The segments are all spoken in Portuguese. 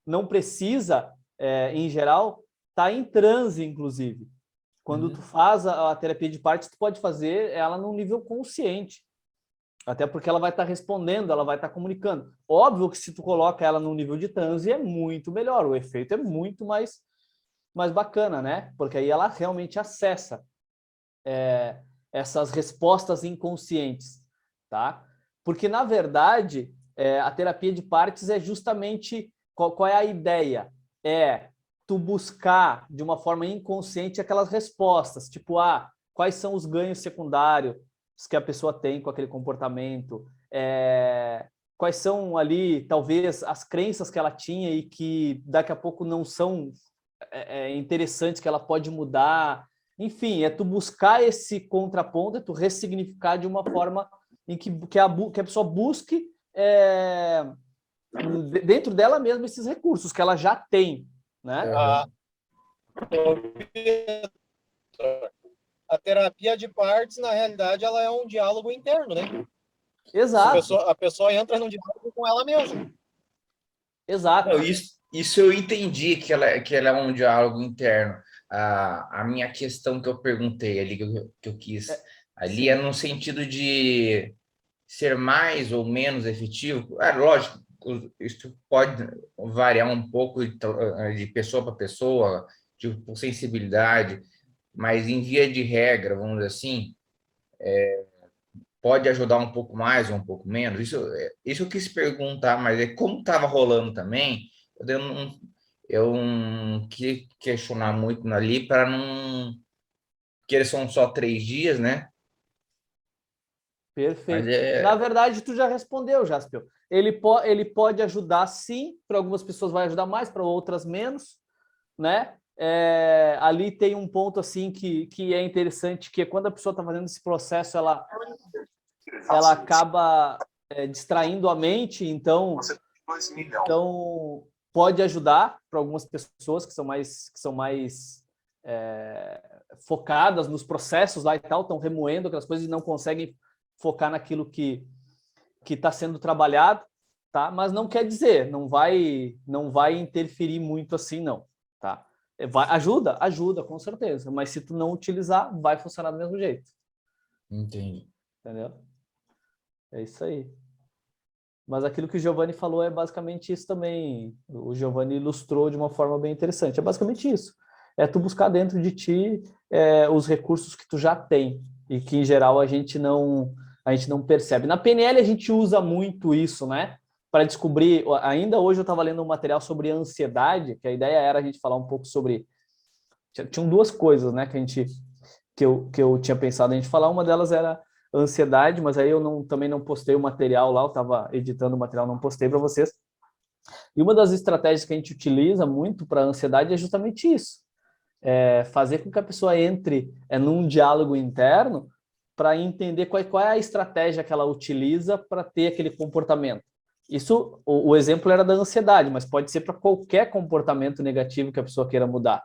não precisa, em geral, estar em transe, inclusive. Quando tu faz a terapia de partes, tu pode fazer ela num nível consciente. Até porque ela vai estar respondendo, ela vai estar comunicando. Óbvio que se tu coloca ela num nível de transe, é muito melhor. O efeito é muito mais bacana, né? Porque aí ela realmente acessa essas respostas inconscientes, tá? Porque, na verdade, a terapia de partes é justamente... Qual é a ideia? É tu buscar, de uma forma inconsciente, aquelas respostas. Tipo, quais são os ganhos secundários que a pessoa tem com aquele comportamento? Quais são ali, talvez, as crenças que ela tinha e que daqui a pouco não são interessantes, que ela pode mudar. Enfim, é tu buscar esse contraponto, é tu ressignificar de uma forma em que a pessoa busque dentro dela mesma esses recursos que ela já tem, né? A terapia de partes, na realidade, ela é um diálogo interno, né? Exato. A pessoa entra num diálogo com ela mesma. Exato. Não, isso eu entendi que ela é um diálogo interno. A minha questão que eu perguntei ali, que eu quis ali, é no sentido de ser mais ou menos efetivo. Lógico, isso pode variar um pouco de pessoa para pessoa, por sensibilidade, mas em via de regra, vamos dizer assim, pode ajudar um pouco mais ou um pouco menos. Isso eu quis perguntar, mas como estava rolando também, eu não queria questionar muito ali para não... Porque eles são só 3 dias, né? Mas Perfeito. Na verdade, tu já respondeu, Jaspiel. Ele pode ajudar, sim. Para algumas pessoas vai ajudar mais, para outras menos, né? Ali tem um ponto assim que é interessante, que é quando a pessoa está fazendo esse processo, ela acaba distraindo a mente, então pode ajudar para algumas pessoas que são mais focadas nos processos lá e tal, estão remoendo aquelas coisas e não conseguem focar naquilo que está sendo trabalhado, tá? Mas não quer dizer, não vai interferir muito assim, não, tá? Ajuda, com certeza, mas se tu não utilizar, vai funcionar do mesmo jeito. entendi. Entendeu? É isso aí. Mas aquilo que o Giovanni falou é basicamente isso também. O Giovanni ilustrou de uma forma bem interessante. É basicamente isso. É tu buscar dentro de ti os recursos que tu já tem e que, em geral, a gente não percebe. Na PNL, a gente usa muito isso, né? Para descobrir... Ainda hoje eu estava lendo um material sobre ansiedade, que a ideia era a gente falar um pouco sobre... Tinham duas coisas, né, que eu tinha pensado a gente falar. Uma delas era ansiedade, mas aí eu também não postei o material lá, eu estava editando o material, não postei para vocês. E uma das estratégias que a gente utiliza muito para a ansiedade é justamente isso. Fazer com que a pessoa entre num diálogo interno para entender qual é a estratégia que ela utiliza para ter aquele comportamento. Isso, o exemplo era da ansiedade, mas pode ser para qualquer comportamento negativo que a pessoa queira mudar.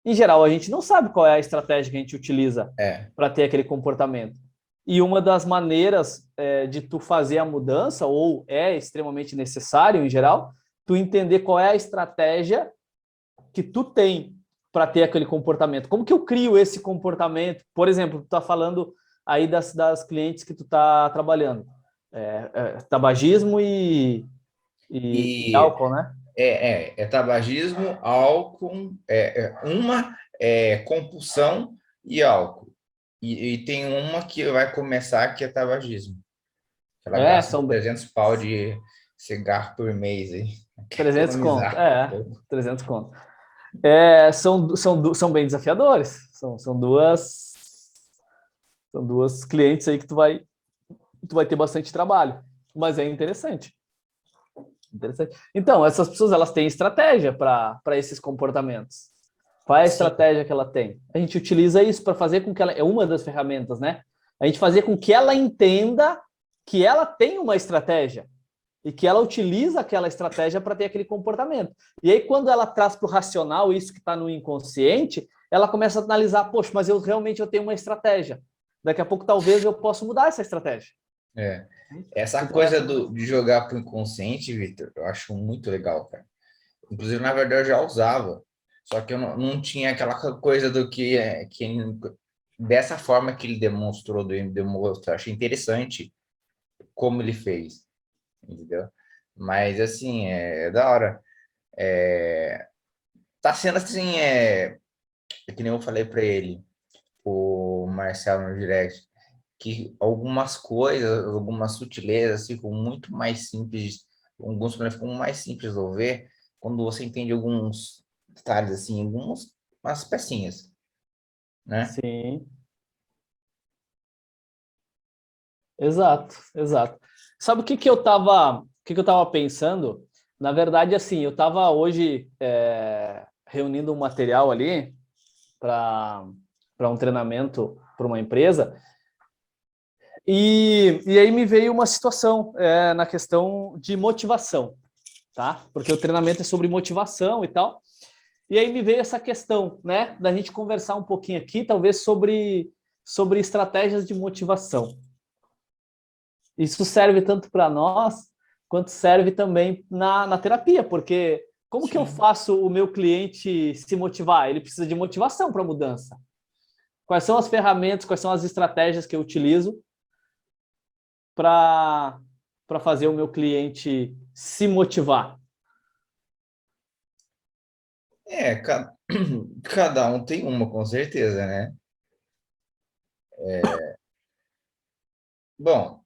Em geral, a gente não sabe qual é a estratégia que a gente utiliza para ter aquele comportamento. E uma das maneiras de tu fazer a mudança, ou é extremamente necessário, em geral, tu entender qual é a estratégia que tu tem para ter aquele comportamento. Como que eu crio esse comportamento? Por exemplo, tu tá falando aí das clientes que tu tá trabalhando. Tabagismo e álcool, né? Tabagismo, álcool, compulsão e álcool. E tem uma que vai começar que é tabagismo. Ela gasta São 300 pau de cigarro por mês aí. 300 conto. 300 conto. São bem desafiadores. São duas clientes aí que tu vai ter bastante trabalho. Mas é interessante. Então, essas pessoas elas têm estratégia para esses comportamentos. Qual é a estratégia que ela tem? A gente utiliza isso para fazer com que ela... É uma das ferramentas, né? A gente fazer com que ela entenda que ela tem uma estratégia e que ela utiliza aquela estratégia para ter aquele comportamento. E aí, quando ela traz para o racional isso que está no inconsciente, ela começa a analisar, poxa, mas eu tenho uma estratégia. Daqui a pouco, talvez, eu possa mudar essa estratégia. Essa coisa de jogar para o inconsciente, Vitor, eu acho muito legal, cara. Inclusive, na verdade, eu já usava. Só que eu não tinha aquela coisa do dessa forma que ele demonstrou, eu achei interessante como ele fez, entendeu? Mas, assim, é da hora. Tá sendo assim, que nem eu falei para ele, o Marcelo no direct, que algumas coisas, algumas sutilezas ficam muito mais simples, alguns problemas ficam mais simples de resolver quando você entende alguns detalhes, assim, umas pecinhas, né? Sim, exato, exato. Sabe o que que eu tava pensando? Na verdade, assim, eu estava hoje reunindo um material ali para um treinamento para uma empresa. E aí me veio uma situação na questão de motivação, tá? Porque o treinamento é sobre motivação e tal. E aí me veio essa questão, né, da gente conversar um pouquinho aqui, talvez sobre estratégias de motivação. Isso serve tanto para nós, quanto serve também na terapia, porque como que eu Sim. faço o meu cliente se motivar? Ele precisa de motivação para a mudança. Quais são as ferramentas, quais são as estratégias que eu utilizo para fazer o meu cliente se motivar? Cada um tem uma, com certeza, né? Bom,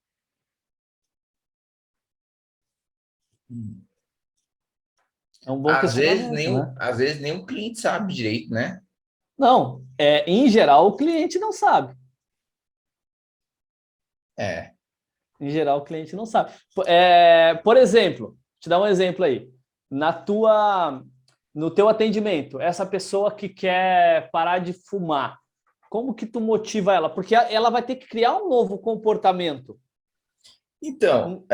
É um bom questionamento, né? às vezes nem o cliente sabe direito, né? Não, em geral o cliente não sabe. É. Em geral o cliente não sabe. Por exemplo, te dar um exemplo aí. No teu atendimento, essa pessoa que quer parar de fumar, como que tu motiva ela? Porque ela vai ter que criar um novo comportamento. Então,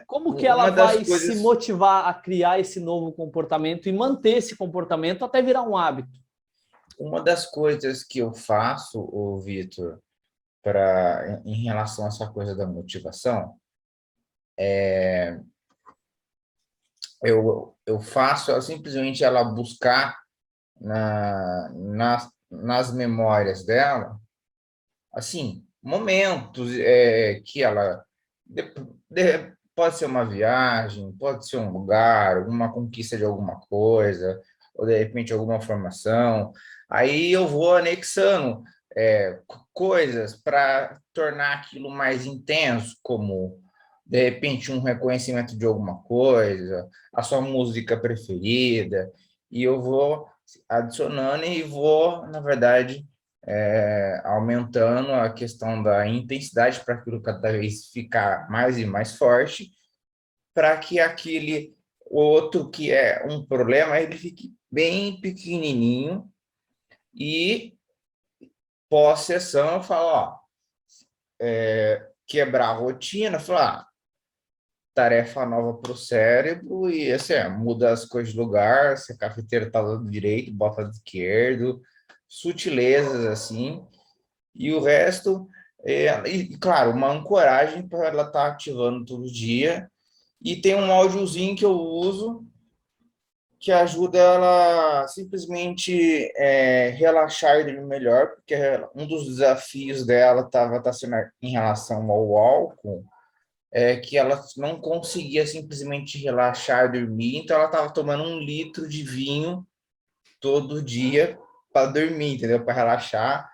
Como que ela uma das vai se coisas motivar a criar esse novo comportamento e manter esse comportamento até virar um hábito? Uma das coisas que eu faço, ô Vitor, em relação a essa coisa da motivação, eu faço simplesmente ela buscar nas memórias dela, assim, momentos que ela pode ser uma viagem, pode ser um lugar, alguma conquista de alguma coisa, ou de repente alguma formação. Aí eu vou anexando coisas para tornar aquilo mais intenso, como de repente um reconhecimento de alguma coisa, a sua música preferida, e eu vou adicionando e vou, na verdade, aumentando a questão da intensidade para aquilo cada vez ficar mais e mais forte, para que aquele outro que é um problema, ele fique bem pequenininho e pós-sessão eu falo, ó, quebrar a rotina, falar, tarefa nova para o cérebro e assim, muda as coisas de lugar, se a cafeteira está do lado direito, bota do esquerdo, sutilezas assim, e o resto, e claro, uma ancoragem para ela estar ativando todo dia. E tem um áudiozinho que eu uso que ajuda ela simplesmente relaxar e dormir melhor, porque um dos desafios dela tá sendo em relação ao álcool, que ela não conseguia simplesmente relaxar e dormir, então ela estava tomando 1 litro de vinho todo dia para dormir, entendeu? Para relaxar.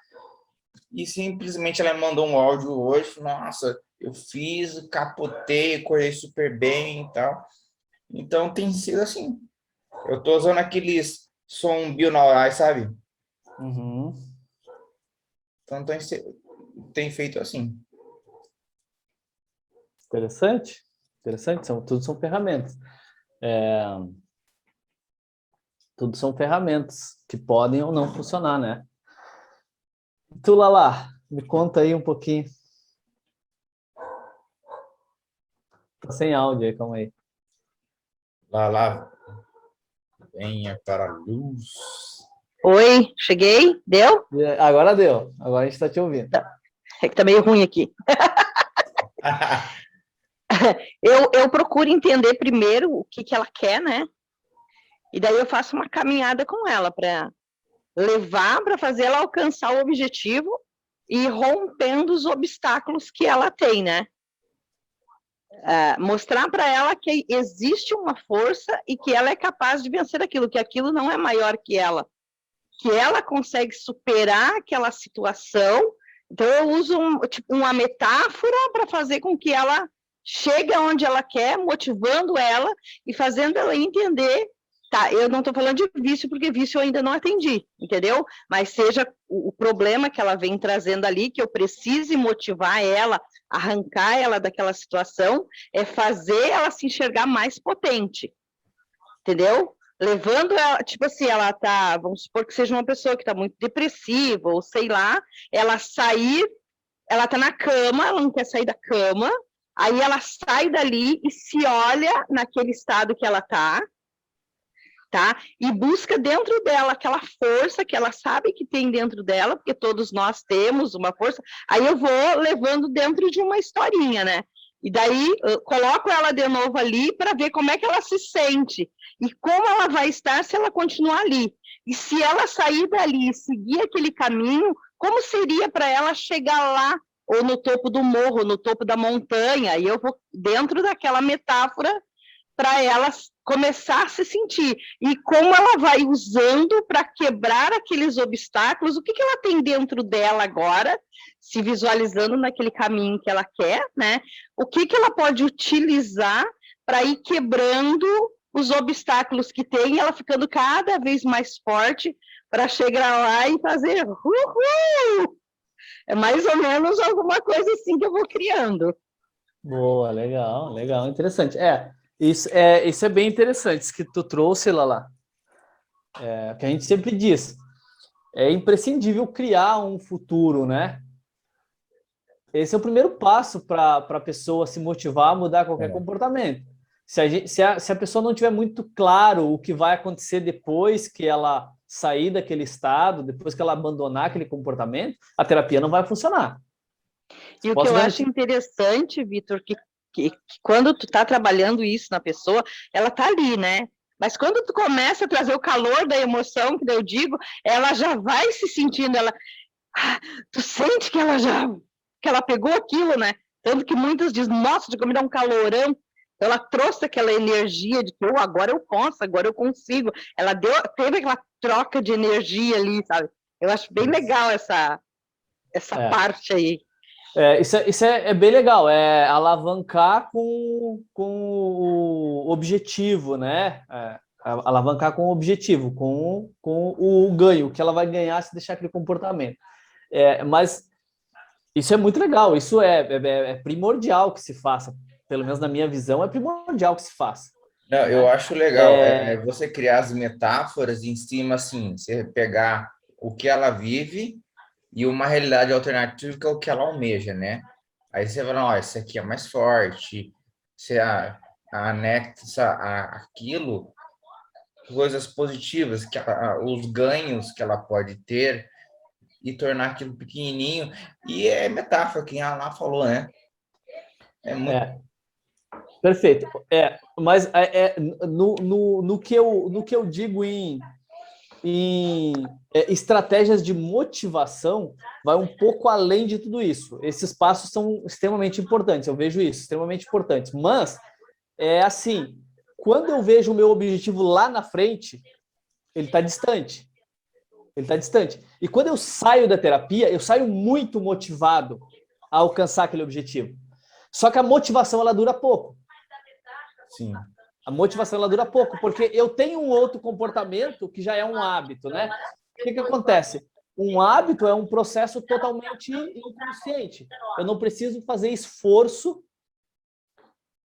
E simplesmente ela me mandou um áudio hoje, nossa, eu fiz, capotei, acordei super bem e tal. Então tem sido assim. Eu tô usando aqueles som binaurais, sabe? Uhum. Então tem feito assim. Interessante, interessante. Tudo são ferramentas. É, tudo são ferramentas que podem ou não funcionar, né? Tu, Lala, me conta aí um pouquinho. Tá sem áudio aí, calma aí. Lá, venha para a luz. Oi, cheguei? Deu? Agora deu, agora a gente está te ouvindo. É que tá meio ruim aqui. Eu procuro entender primeiro o que ela quer, né? E daí eu faço uma caminhada com ela para levar, para fazer ela alcançar o objetivo e ir rompendo os obstáculos que ela tem, né? Mostrar para ela que existe uma força e que ela é capaz de vencer aquilo, que aquilo não é maior que ela consegue superar aquela situação. Então, eu uso uma metáfora para fazer com que ela chegue aonde ela quer, motivando ela e fazendo ela entender. Tá, eu não estou falando de vício, porque vício eu ainda não atendi, entendeu? Mas seja o problema que ela vem trazendo ali, que eu precise motivar ela, arrancar ela daquela situação, é fazer ela se enxergar mais potente, entendeu? Levando ela, tipo assim, ela tá, vamos supor que seja uma pessoa que está muito depressiva, ou sei lá, ela tá na cama, ela não quer sair da cama, aí ela sai dali e se olha naquele estado que ela tá, e busca dentro dela aquela força que ela sabe que tem dentro dela, porque todos nós temos uma força, aí eu vou levando dentro de uma historinha, né? E daí eu coloco ela de novo ali para ver como é que ela se sente e como ela vai estar se ela continuar ali. E se ela sair dali e seguir aquele caminho, como seria para ela chegar lá, ou no topo do morro, no topo da montanha, e eu vou dentro daquela metáfora para ela começar a se sentir. E como ela vai usando para quebrar aqueles obstáculos, o que ela tem dentro dela agora, se visualizando naquele caminho que ela quer, né? O que ela pode utilizar para ir quebrando os obstáculos que tem, ela ficando cada vez mais forte para chegar lá e fazer uhul! É mais ou menos alguma coisa assim que eu vou criando. Boa, legal, legal, interessante. Isso é bem interessante, isso que tu trouxe, Lala. Que a gente sempre diz, é imprescindível criar um futuro, né? Esse é o primeiro passo para a pessoa se motivar a mudar qualquer comportamento. Se a pessoa não tiver muito claro o que vai acontecer depois que ela sair daquele estado, depois que ela abandonar aquele comportamento, a terapia não vai funcionar. E o que eu acho interessante, Vitor, que quando tu tá trabalhando isso na pessoa, ela tá ali, né? Mas quando tu começa a trazer o calor da emoção, que eu digo, ela já vai se sentindo, tu sente que ela pegou aquilo, né? Tanto que muitas dizem, nossa, me dá um calorão. Ela trouxe aquela energia de que agora eu posso, agora eu consigo. Ela teve aquela troca de energia ali, sabe? Eu acho bem legal essa parte aí. Isso é bem legal, é alavancar com o objetivo, né? Alavancar com o objetivo, com o ganho, que ela vai ganhar se deixar aquele comportamento. Mas isso é muito legal, isso é primordial que se faça, pelo menos na minha visão, é primordial que se faça. Não, eu acho legal você criar as metáforas em cima, assim, você pegar o que ela vive e uma realidade alternativa que é o que ela almeja, né? Aí você vai, ó, isso aqui é mais forte, você anexa aquilo, coisas positivas, os ganhos que ela pode ter e tornar aquilo pequenininho. E é metáfora, quem a Lá falou, né? É muito... Perfeito. Mas no que eu digo em estratégias de motivação, vai um pouco além de tudo isso. Esses passos são extremamente importantes, eu vejo isso, extremamente importantes. Mas, assim, quando eu vejo o meu objetivo lá na frente, ele está distante. Ele está distante. E quando eu saio da terapia, eu saio muito motivado a alcançar aquele objetivo. Só que a motivação, ela dura pouco. Sim. A motivação, ela dura pouco, porque eu tenho um outro comportamento que já é um hábito, né? O que acontece? Um hábito é um processo totalmente inconsciente. Eu não preciso fazer esforço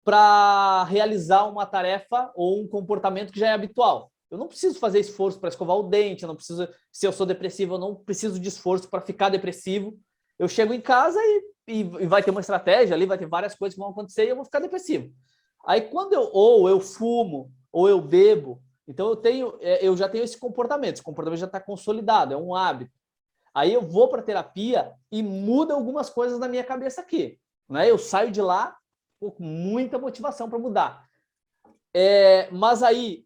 para realizar uma tarefa ou um comportamento que já é habitual. Eu não preciso fazer esforço para escovar o dente, eu não preciso, se eu sou depressivo, eu não preciso de esforço para ficar depressivo. Eu chego em casa e vai ter uma estratégia ali, vai ter várias coisas que vão acontecer e eu vou ficar depressivo. Aí quando eu fumo ou eu bebo, então eu já tenho esse comportamento já está consolidado, é um hábito. Aí eu vou para a terapia e muda algumas coisas na minha cabeça aqui, né? Eu saio de lá com muita motivação para mudar. Mas aí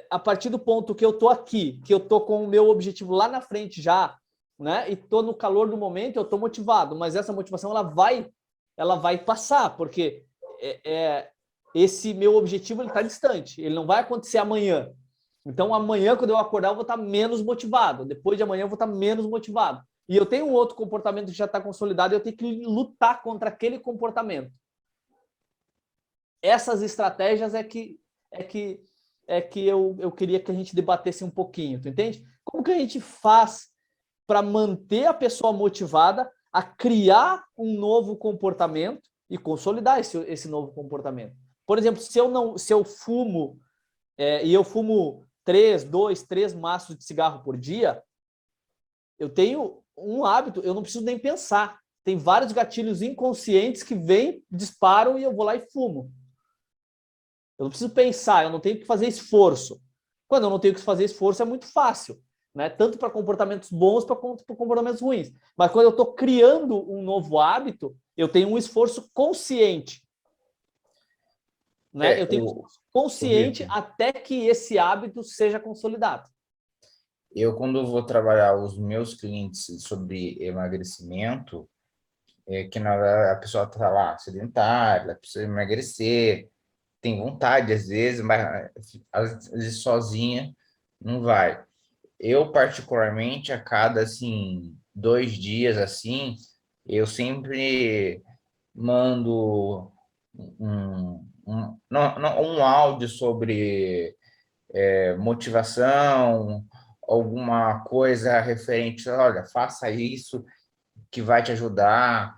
a partir do ponto que eu tô aqui, que eu tô com o meu objetivo lá na frente já, né? E tô no calor do momento, eu tô motivado, mas essa motivação ela vai passar, porque esse meu objetivo ele está distante, ele não vai acontecer amanhã. Então amanhã quando eu acordar eu vou estar menos motivado, depois de amanhã eu vou estar menos motivado. E eu tenho um outro comportamento que já está consolidado e eu tenho que lutar contra aquele comportamento. Essas estratégias é que eu queria que a gente debatesse um pouquinho, tu entende? Como que a gente faz para manter a pessoa motivada a criar um novo comportamento e consolidar esse novo comportamento? Por exemplo, se eu fumo e eu fumo 3 maços de cigarro por dia, eu tenho um hábito, eu não preciso nem pensar. Tem vários gatilhos inconscientes que vêm, disparam e eu vou lá e fumo. Eu não preciso pensar, eu não tenho que fazer esforço. Quando eu não tenho que fazer esforço, é muito fácil, né? Tanto para comportamentos bons quanto para comportamentos ruins. Mas quando eu estou criando um novo hábito, eu tenho um esforço consciente. Né? Eu tenho um esforço consciente até que esse hábito seja consolidado. Eu, quando vou trabalhar os meus clientes sobre emagrecimento, que a pessoa está lá sedentária, ela precisa emagrecer, tem vontade às vezes, mas às vezes sozinha não vai. Eu, particularmente, a cada, assim, 2 dias, assim, eu sempre mando um áudio sobre motivação, alguma coisa referente, olha, faça isso que vai te ajudar,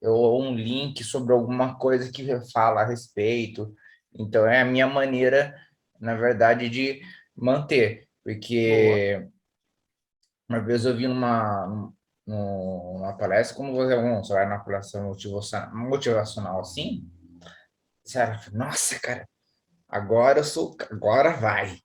ou um link sobre alguma coisa que fala a respeito. Então, é a minha maneira, na verdade, de manter, porque uma vez eu vi numa palestra, como você vai na palestra motivacional assim, você nossa, cara, agora vai.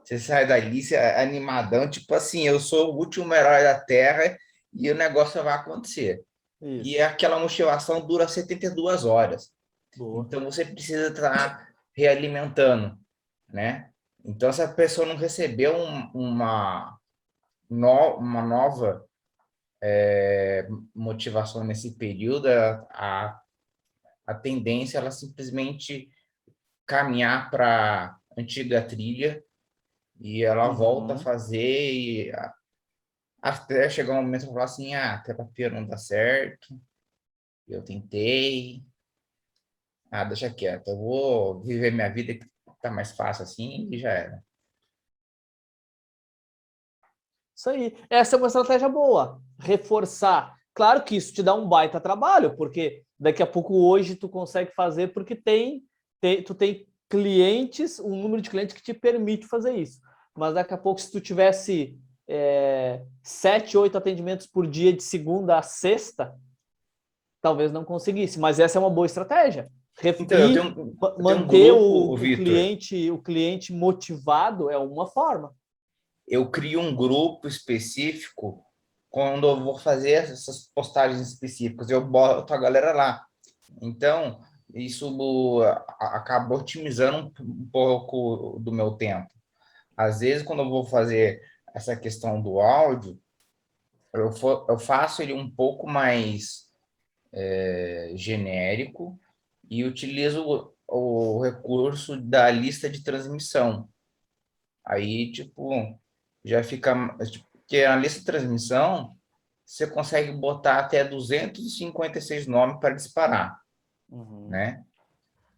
Você sai dali, você é animadão, tipo assim, eu sou o último herói da Terra e o negócio vai acontecer. Isso. E aquela motivação dura 72 horas. Boa. Então, você precisa estar realimentando, né? Então, se a pessoa não recebeu uma nova motivação nesse período, a tendência é ela simplesmente caminhar para a antiga trilha e ela volta a fazer até chegar um momento e falar assim, a terapia não dá certo, eu tentei, deixa quieto, eu vou viver minha vida que tá mais fácil assim e já era. Isso aí. Essa é uma estratégia boa. Reforçar. Claro que isso te dá um baita trabalho, porque daqui a pouco hoje tu consegue fazer porque tu tem clientes, um número de clientes que te permite fazer isso. Mas daqui a pouco, se tu tivesse 7, 8 atendimentos por dia de segunda a sexta, talvez não conseguisse. Mas essa é uma boa estratégia. Então, eu tenho um Manter grupo, o Vitor. cliente motivado é uma forma. Eu crio um grupo específico quando eu vou fazer essas postagens específicas, eu boto a galera lá. Então, isso acaba otimizando um pouco do meu tempo. Às vezes, quando eu vou fazer essa questão do áudio, eu faço ele um pouco mais genérico e utilizo o recurso da lista de transmissão. Aí, tipo, já fica... Porque a lista de transmissão, você consegue botar até 256 nomes para disparar, né?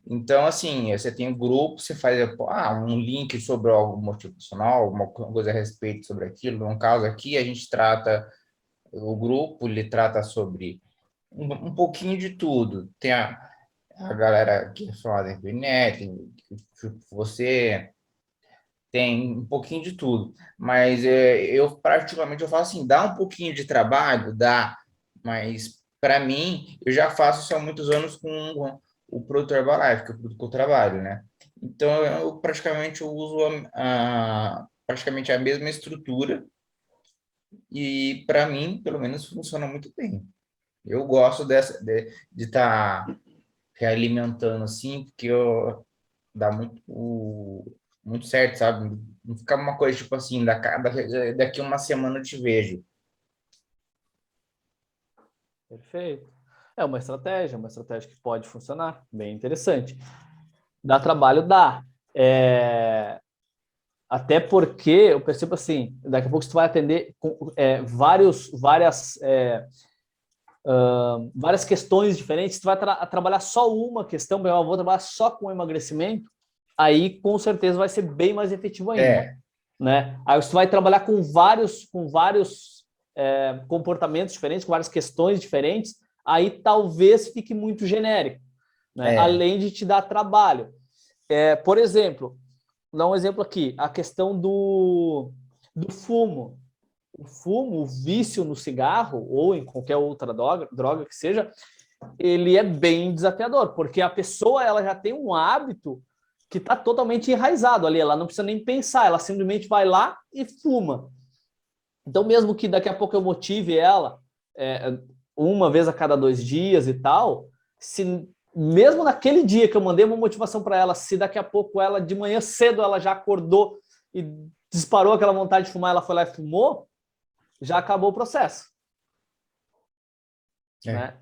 Então, assim, você tem um grupo, você faz um link sobre algo motivacional, alguma coisa a respeito sobre aquilo. No caso aqui, a gente trata, o grupo, ele trata sobre um pouquinho de tudo. Tem a galera que fala da internet, você tem um pouquinho de tudo. Mas eu, particularmente, eu falo assim, dá um pouquinho de trabalho, dá, mas para mim, eu já faço isso há muitos anos com o Produto Herbalife, que é o produto que eu trabalho, né? Então, eu praticamente uso praticamente a mesma estrutura e, para mim, pelo menos, funciona muito bem. Eu gosto de estar realimentando assim, porque dá muito certo, sabe? Não ficar uma coisa tipo assim, daqui uma semana eu te vejo. Perfeito. É uma estratégia que pode funcionar, bem interessante. Dá trabalho, dá. Até porque eu percebo assim, daqui a pouco você vai atender várias questões diferentes, você vai trabalhar só uma questão, eu vou trabalhar só com emagrecimento, aí com certeza vai ser bem mais efetivo ainda. Né? Aí você vai trabalhar com vários comportamentos diferentes, com várias questões diferentes, aí talvez fique muito genérico, né? Além de te dar trabalho. Por exemplo, vou dar um exemplo aqui, a questão do fumo. O fumo, o vício no cigarro, ou em qualquer outra droga que seja, ele é bem desafiador, porque a pessoa ela já tem um hábito que está totalmente enraizado ali, ela não precisa nem pensar, ela simplesmente vai lá e fuma. Então, mesmo que daqui a pouco eu motive ela uma vez a cada 2 dias e tal, se mesmo naquele dia que eu mandei uma motivação para ela, se daqui a pouco ela, de manhã cedo, ela já acordou e disparou aquela vontade de fumar, ela foi lá e fumou, já acabou o processo. Né?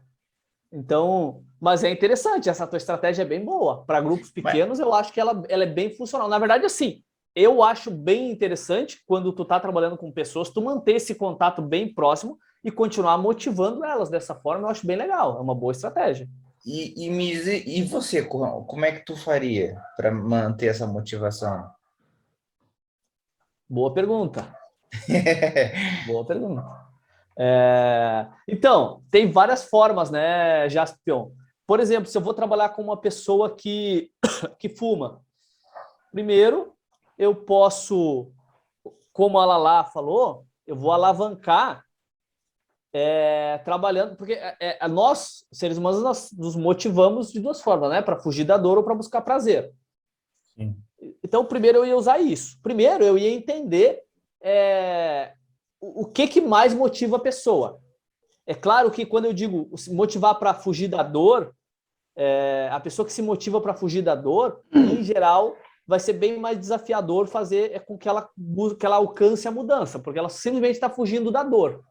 Então, mas é interessante, essa tua estratégia é bem boa. Para grupos pequenos, eu acho que ela é bem funcional. Na verdade, assim, eu acho bem interessante quando tu tá trabalhando com pessoas, tu manter esse contato bem próximo e continuar motivando elas dessa forma, eu acho bem legal. É uma boa estratégia. E você, como é que tu faria para manter essa motivação? Boa pergunta. Boa pergunta. Então, tem várias formas, né, Jaspion? Por exemplo, se eu vou trabalhar com uma pessoa que fuma, primeiro eu posso, como a Lala falou, eu vou alavancar trabalhando, porque nós, seres humanos, nós nos motivamos de 2 formas, né? Para fugir da dor ou para buscar prazer. Sim. Então, primeiro eu ia usar isso. Primeiro eu ia entender o que mais motiva a pessoa. É claro que quando eu digo motivar para fugir da dor, a pessoa que se motiva para fugir da dor, em geral, vai ser bem mais desafiador fazer com que ela alcance a mudança, porque ela simplesmente está fugindo da dor.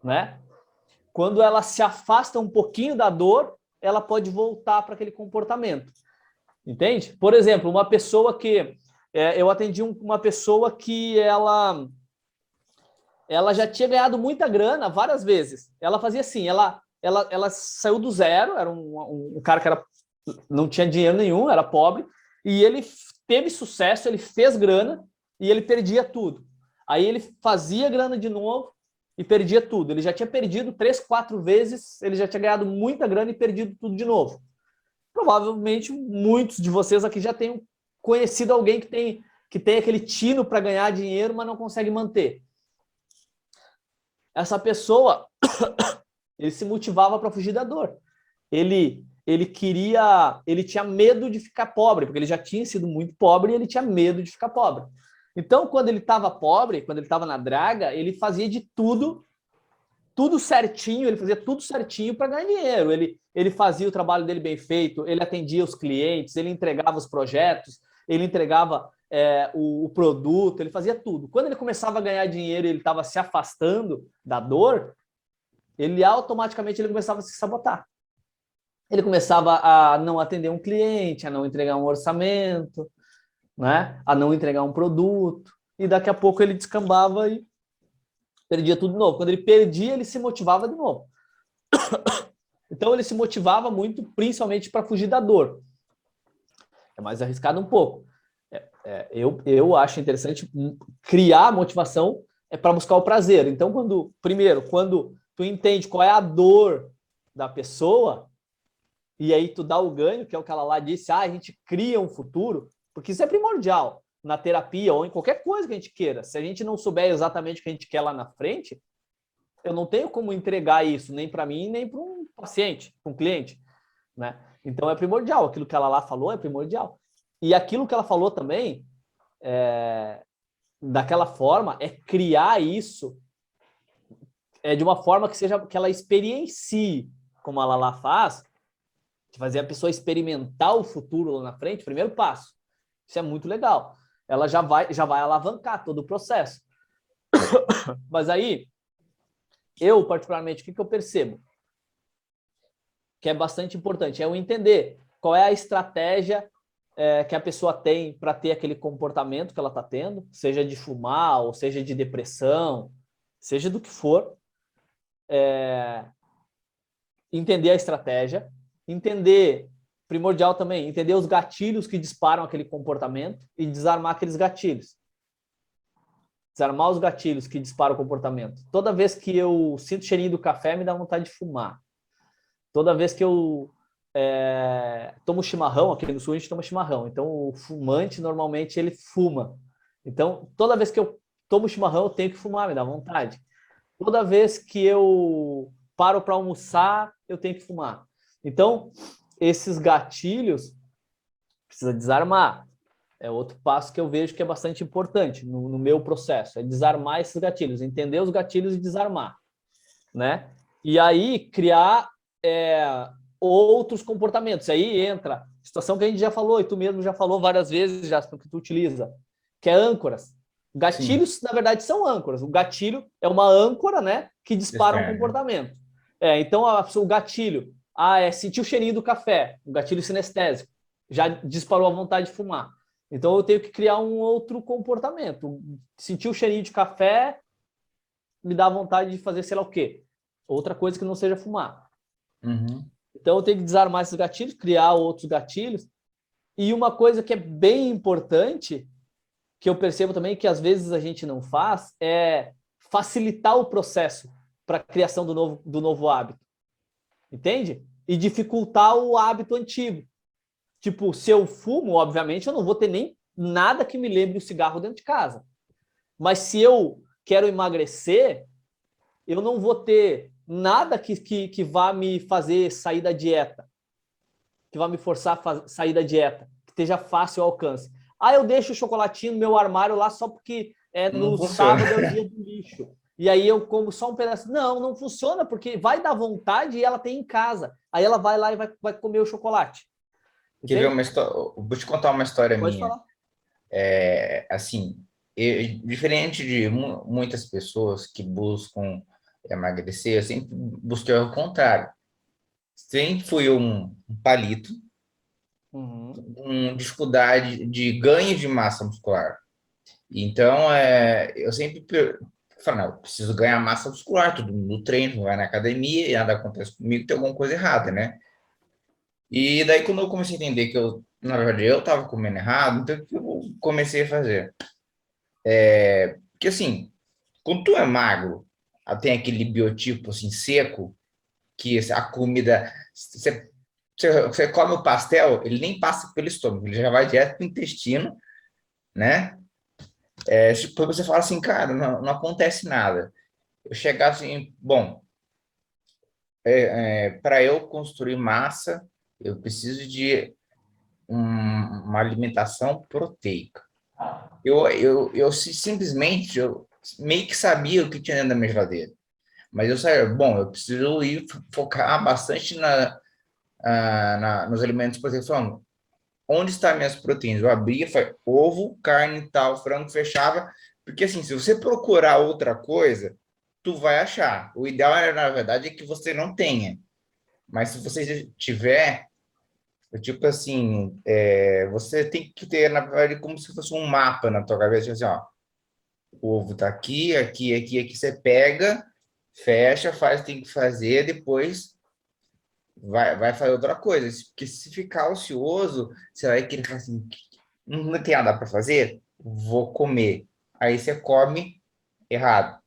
Né? Quando ela se afasta um pouquinho da dor, ela pode voltar para aquele comportamento. Entende? Por exemplo, uma pessoa que... eu atendi uma pessoa que ela já tinha ganhado muita grana várias vezes. Ela fazia assim, ela saiu do zero, era um cara que não tinha dinheiro nenhum, era pobre, e ele teve sucesso, ele fez grana e ele perdia tudo. Aí ele fazia grana de novo e perdia tudo. Ele já tinha perdido 3, 4 vezes, ele já tinha ganhado muita grana e perdido tudo de novo. Provavelmente muitos de vocês aqui já tenham conhecido alguém que tem aquele tino para ganhar dinheiro, mas não consegue manter. Essa pessoa, ele se motivava para fugir da dor. Ele tinha medo de ficar pobre, porque ele já tinha sido muito pobre e ele tinha medo de ficar pobre. Então, quando ele estava pobre, quando ele estava na draga, ele fazia de tudo certinho, ele fazia tudo certinho para ganhar dinheiro. Ele fazia o trabalho dele bem feito, ele atendia os clientes, ele entregava os projetos, ele entregava o produto, ele fazia tudo. Quando ele começava a ganhar dinheiro e ele estava se afastando da dor, ele automaticamente começava a se sabotar. Ele começava a não atender um cliente, a não entregar um orçamento, né? A não entregar um produto, e daqui a pouco ele descambava e perdia tudo de novo. Quando ele perdia, ele se motivava de novo. Então ele se motivava muito, principalmente para fugir da dor. É mais arriscado um pouco. Eu acho interessante criar motivação para buscar o prazer. Então, quando tu entende qual é a dor da pessoa, e aí tu dá o ganho, que é o que ela lá disse, a gente cria um futuro, porque isso é primordial na terapia ou em qualquer coisa que a gente queira. Se a gente não souber exatamente o que a gente quer lá na frente, eu não tenho como entregar isso nem para mim, nem para um paciente, para um cliente, né? Então é primordial, aquilo que ela lá falou é primordial. E aquilo que ela falou também, daquela forma, é criar isso de uma forma que ela experiencie, como a Lala faz, de fazer a pessoa experimentar o futuro lá na frente, primeiro passo. Isso é muito legal. ela já vai alavancar todo o processo. Mas aí, eu, particularmente, o que eu percebo? Que é bastante importante, é eu entender qual é a estratégia que a pessoa tem para ter aquele comportamento que ela está tendo, seja de fumar, ou seja de depressão, seja do que for. Entender a estratégia, entender, primordial também, entender os gatilhos que disparam aquele comportamento e desarmar aqueles gatilhos. Desarmar os gatilhos que disparam o comportamento. Toda vez que eu sinto o cheirinho do café, me dá vontade de fumar. Toda vez que eu tomo chimarrão, aqui no sul a gente toma chimarrão, então o fumante normalmente ele fuma. Então, toda vez que eu tomo chimarrão, eu tenho que fumar, me dá vontade. Toda vez que eu paro para almoçar, eu tenho que fumar. Então, esses gatilhos precisa desarmar. É outro passo que eu vejo que é bastante importante no meu processo, é desarmar esses gatilhos, entender os gatilhos e desarmar, né? E aí criar outros comportamentos. Aí entra situação que a gente já falou, e tu mesmo já falou várias vezes, já que tu utiliza, que é âncoras. Gatilhos, na verdade, são âncoras. O gatilho é uma âncora, né, que dispara um comportamento. Então, o gatilho, sentir o cheirinho do café, o gatilho sinestésico, já disparou a vontade de fumar. Então, eu tenho que criar um outro comportamento. Sentir o cheirinho de café me dá vontade de fazer sei lá o quê. Outra coisa que não seja fumar. Uhum. Então, eu tenho que desarmar esses gatilhos, criar outros gatilhos. E uma coisa que é bem importante, que eu percebo também que às vezes a gente não faz, é facilitar o processo para a criação do novo hábito. Entende? E dificultar o hábito antigo. Tipo, se eu fumo, obviamente, eu não vou ter nem nada que me lembre o cigarro dentro de casa. Mas se eu quero emagrecer, eu não vou ter nada que vá me fazer sair da dieta, que vá me forçar a sair da dieta, que esteja fácil ao alcance. Eu deixo o chocolatinho no meu armário lá só porque no sábado é o dia do lixo. E aí eu como só um pedaço. Não funciona, porque vai dar vontade e ela tem em casa. Aí ela vai lá e vai comer o chocolate. Quer ver uma história? Vou te contar uma história Pode minha. falar. Assim, diferente de muitas pessoas que buscam emagrecer, eu sempre busquei ao contrário. Sempre fui um palito, com dificuldade de ganho de massa muscular. Então, eu sempre falo, não, eu preciso ganhar massa muscular, tudo no treino, vai na academia e nada acontece comigo, tem alguma coisa errada, né? E daí, quando eu comecei a entender que na verdade, eu estava comendo errado, então o que eu comecei a fazer? Porque assim, quando tu é magro, tem aquele biotipo assim seco, que a comida, você come o pastel, ele nem passa pelo estômago, ele já vai direto para o intestino, né? Depois você fala assim, cara, não acontece nada. Eu chegar assim, bom, para eu construir massa, eu preciso de uma alimentação proteica. Eu simplesmente, eu meio que sabia o que tinha dentro da minha geladeira. Mas eu sabia, bom, eu preciso ir focar bastante nos alimentos proteicos. Falando, onde estão minhas proteínas? Eu abria, falei, ovo, carne, tal, frango, fechava. Porque assim, se você procurar outra coisa, tu vai achar. O ideal, na verdade, é que você não tenha. Mas se você tiver, tipo assim, você tem que ter, na verdade, como se fosse um mapa na tua cabeça, assim, ó, o ovo tá aqui, aqui, aqui, aqui, você pega, fecha, faz o que tem que fazer, depois vai fazer outra coisa. Porque se ficar ocioso, você vai querer falar assim, não tem nada para fazer? Vou comer. Aí você come errado,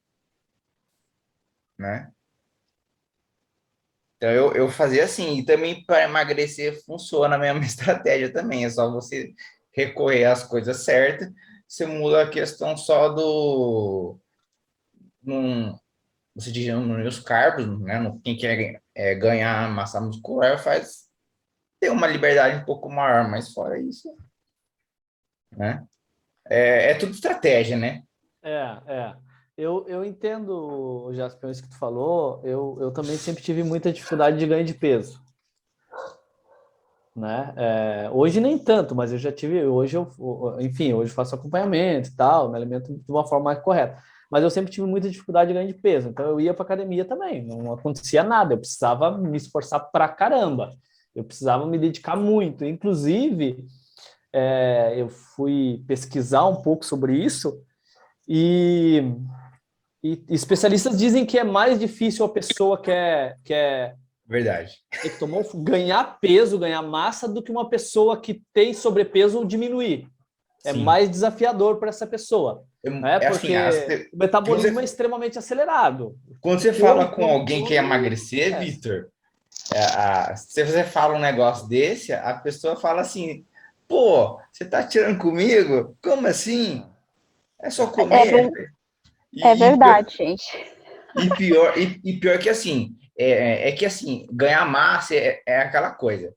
né? Então eu fazia assim, e também para emagrecer funciona a mesma estratégia também, é só você recorrer às coisas certas, você muda a questão só num, você diz nos carbos, né? Quem quer ganhar massa muscular ter uma liberdade um pouco maior, mas fora isso, né? É tudo estratégia, né? Eu entendo, Jasper, isso que tu falou. Eu também sempre tive muita dificuldade de ganho de peso. né? Hoje nem tanto, mas eu já tive, enfim, hoje faço acompanhamento e tal, me alimento de uma forma mais correta. Mas eu sempre tive muita dificuldade de ganho de peso, então eu ia para academia também, não acontecia nada, eu precisava me esforçar pra caramba, eu precisava me dedicar muito. Inclusive, eu fui pesquisar um pouco sobre isso e especialistas dizem que é mais difícil a pessoa que Verdade. tem que ganhar peso, ganhar massa, do que uma pessoa que tem sobrepeso diminuir. É Sim. mais desafiador para essa pessoa. Né? Porque Assim, o metabolismo é extremamente acelerado. Quando você fala com alguém que quer emagrecer, Vitor, se você fala um negócio desse, a pessoa fala assim, pô, você tá tirando comigo? Como assim? É só comer. É verdade, gente. E pior que assim, que assim, ganhar massa é aquela coisa.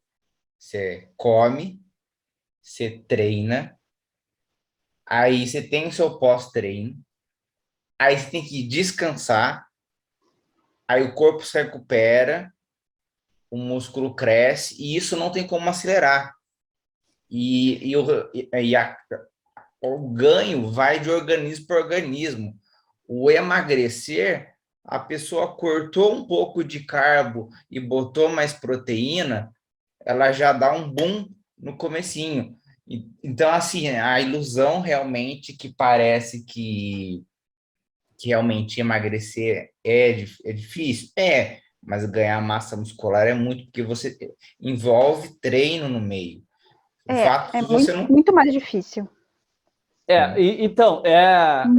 Você come, você treina, aí você tem o seu pós-treino, aí você tem que descansar, aí o corpo se recupera, o músculo cresce, e isso não tem como acelerar. O ganho vai de organismo para organismo. O emagrecer, a pessoa cortou um pouco de carbo e botou mais proteína, ela já dá um boom no comecinho. Então, assim, a ilusão realmente que parece que realmente emagrecer é difícil, mas ganhar massa muscular é muito, porque você envolve treino no meio. O fato É de você não... muito mais difícil. Então,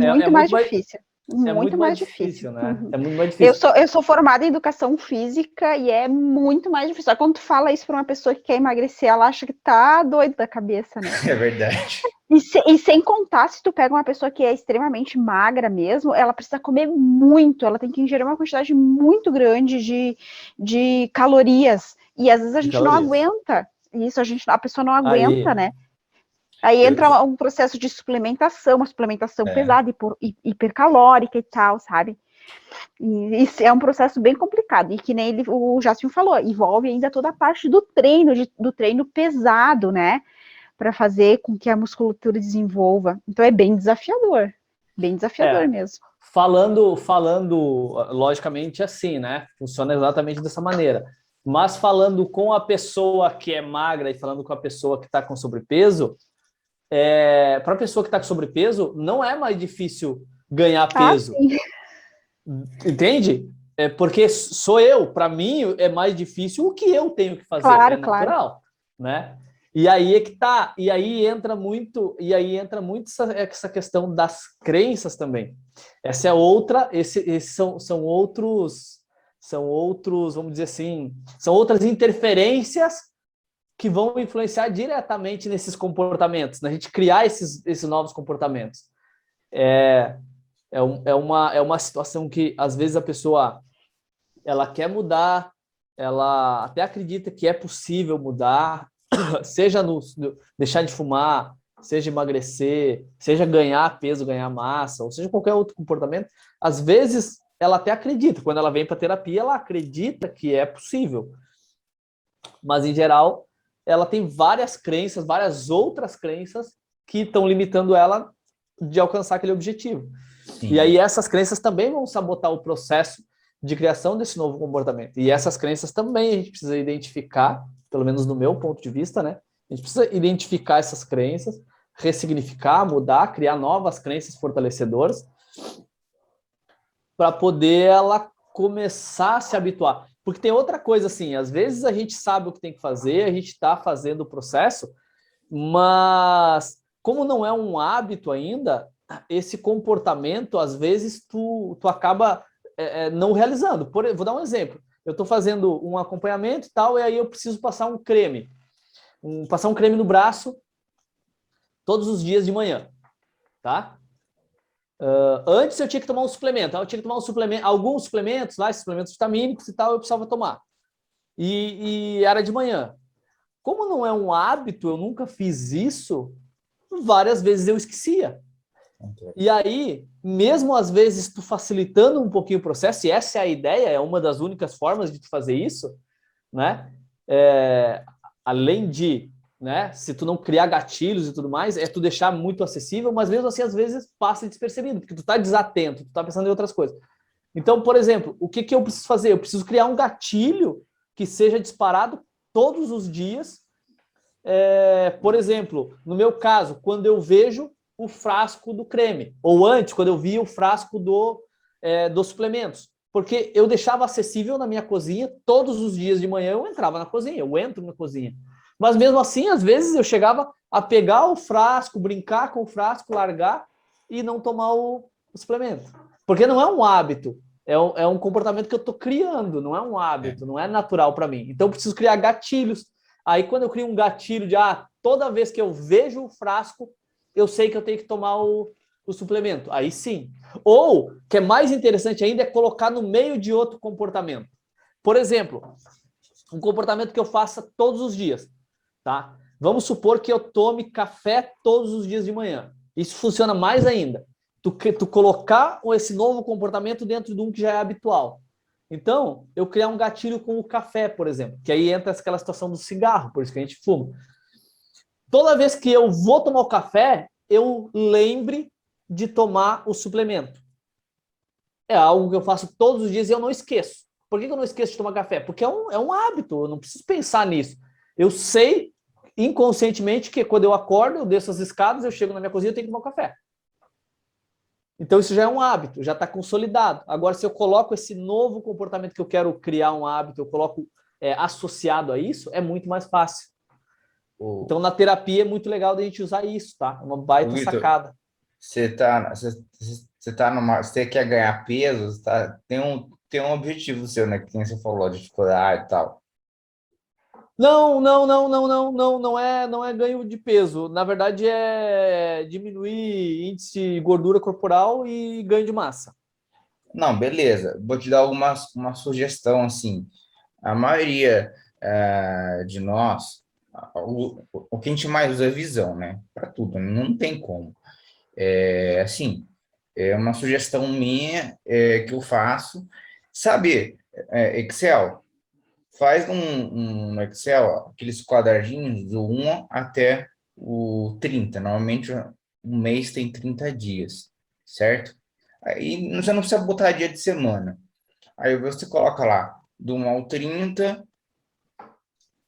Muito mais difícil. É muito mais difícil, né? É muito mais difícil. Eu sou formada em educação física e é muito mais difícil. Quando tu fala isso para uma pessoa que quer emagrecer, ela acha que tá doida da cabeça, né? É verdade. E sem contar, se tu pega uma pessoa que é extremamente magra mesmo, ela precisa comer muito, ela tem que ingerir uma quantidade muito grande de calorias. E às vezes a gente não aguenta. Isso, a pessoa não aguenta, né? Aí entra um processo de suplementação, uma suplementação pesada, hipercalórica e tal, sabe? E isso é um processo bem complicado. E que nem o Jássio falou, envolve ainda toda a parte do treino pesado, né? Para fazer com que a musculatura desenvolva. Então é bem desafiador mesmo. Falando, logicamente, assim, né? Funciona exatamente dessa maneira. Mas falando com a pessoa que é magra e falando com a pessoa que está com sobrepeso, para a pessoa que está com sobrepeso, não é mais difícil ganhar peso. Entende? Porque sou eu, para mim é mais difícil o que eu tenho que fazer, claro, é natural, né? E aí é que tá, e aí entra muito essa questão das crenças também. Essa é outra, esses são outros, vamos dizer assim, são outras interferências que vão influenciar diretamente nesses comportamentos, na gente criar esses novos comportamentos. É uma situação que, às vezes, a pessoa ela quer mudar, ela até acredita que é possível mudar, seja no deixar de fumar, seja emagrecer, seja ganhar peso, ganhar massa, ou seja qualquer outro comportamento. Às vezes, ela até acredita, quando ela vem para terapia, ela acredita que é possível. Mas, em geral, ela tem várias outras crenças que estão limitando ela de alcançar aquele objetivo. Sim. E aí essas crenças também vão sabotar o processo de criação desse novo comportamento. E essas crenças também a gente precisa identificar, pelo menos no meu ponto de vista, né? A gente precisa identificar essas crenças, ressignificar, mudar, criar novas crenças fortalecedoras para poder ela começar a se habituar. Porque tem outra coisa assim, às vezes a gente sabe o que tem que fazer, a gente está fazendo o processo, mas como não é um hábito ainda, esse comportamento, às vezes, tu acaba não realizando. Vou dar um exemplo. Eu estou fazendo um acompanhamento e tal, e aí eu preciso passar um creme. Passar um creme no braço todos os dias de manhã, tá? Antes eu tinha que tomar um suplemento. Eu tinha que tomar alguns suplementos, lá, suplementos vitamínicos e tal, eu precisava tomar. E era de manhã. Como não é um hábito, eu nunca fiz isso, várias vezes eu esquecia. E aí, mesmo às vezes tu facilitando um pouquinho o processo, e essa é a ideia, é uma das únicas formas de tu fazer isso, né? além de, né, se tu não criar gatilhos e tudo mais, é tu deixar muito acessível, mas mesmo assim, às vezes, passa despercebido, porque tu tá desatento, tu tá pensando em outras coisas. Então, por exemplo, o que eu preciso fazer? Eu preciso criar um gatilho que seja disparado todos os dias. Por exemplo, no meu caso, quando eu vejo o frasco do creme, ou antes, quando eu via o frasco dos suplementos, porque eu deixava acessível na minha cozinha, todos os dias de manhã eu entrava na cozinha, eu entro na cozinha. Mas mesmo assim, às vezes eu chegava a pegar o frasco, brincar com o frasco, largar e não tomar o suplemento. Porque não é um hábito, é um comportamento que eu estou criando, não é um hábito, não é natural para mim. Então eu preciso criar gatilhos. Aí quando eu crio um gatilho de, toda vez que eu vejo o frasco, eu sei que eu tenho que tomar o suplemento. Aí sim. Ou, que é mais interessante ainda, é colocar no meio de outro comportamento. Por exemplo, um comportamento que eu faça todos os dias, tá? Vamos supor que eu tome café todos os dias de manhã. Isso funciona mais ainda. Tu colocar esse novo comportamento dentro de um que já é habitual. Então, eu criar um gatilho com o café, por exemplo, que aí entra aquela situação do cigarro, por isso que a gente fuma. Toda vez que eu vou tomar o café, eu lembre de tomar o suplemento. É algo que eu faço todos os dias e eu não esqueço. Por que eu não esqueço de tomar café? Porque é um hábito, eu não preciso pensar nisso. Eu sei inconscientemente que quando eu acordo, eu desço as escadas, eu chego na minha cozinha, eu tenho que tomar um café. Então isso já é um hábito, já está consolidado. Agora, se eu coloco esse novo comportamento que eu quero criar um hábito, eu coloco associado a isso, é muito mais fácil. Então, na terapia é muito legal da gente usar isso, tá? É uma baita Vitor, sacada. você quer ganhar peso, tem um objetivo seu, né? Que você falou, dificuldade e tal. Não é ganho de peso. Na verdade, é diminuir índice de gordura corporal e ganho de massa. Não, beleza. Vou te dar uma sugestão, assim. A maioria de nós, o que a gente mais usa é visão, né? Para tudo, não tem como. Assim, é uma sugestão minha que eu faço. Sabe, Excel? Faz um Excel, aqueles quadradinhos do 1 até o 30. Normalmente, um mês tem 30 dias, certo? Aí você não precisa botar dia de semana. Aí você coloca lá, do 1 ao 30,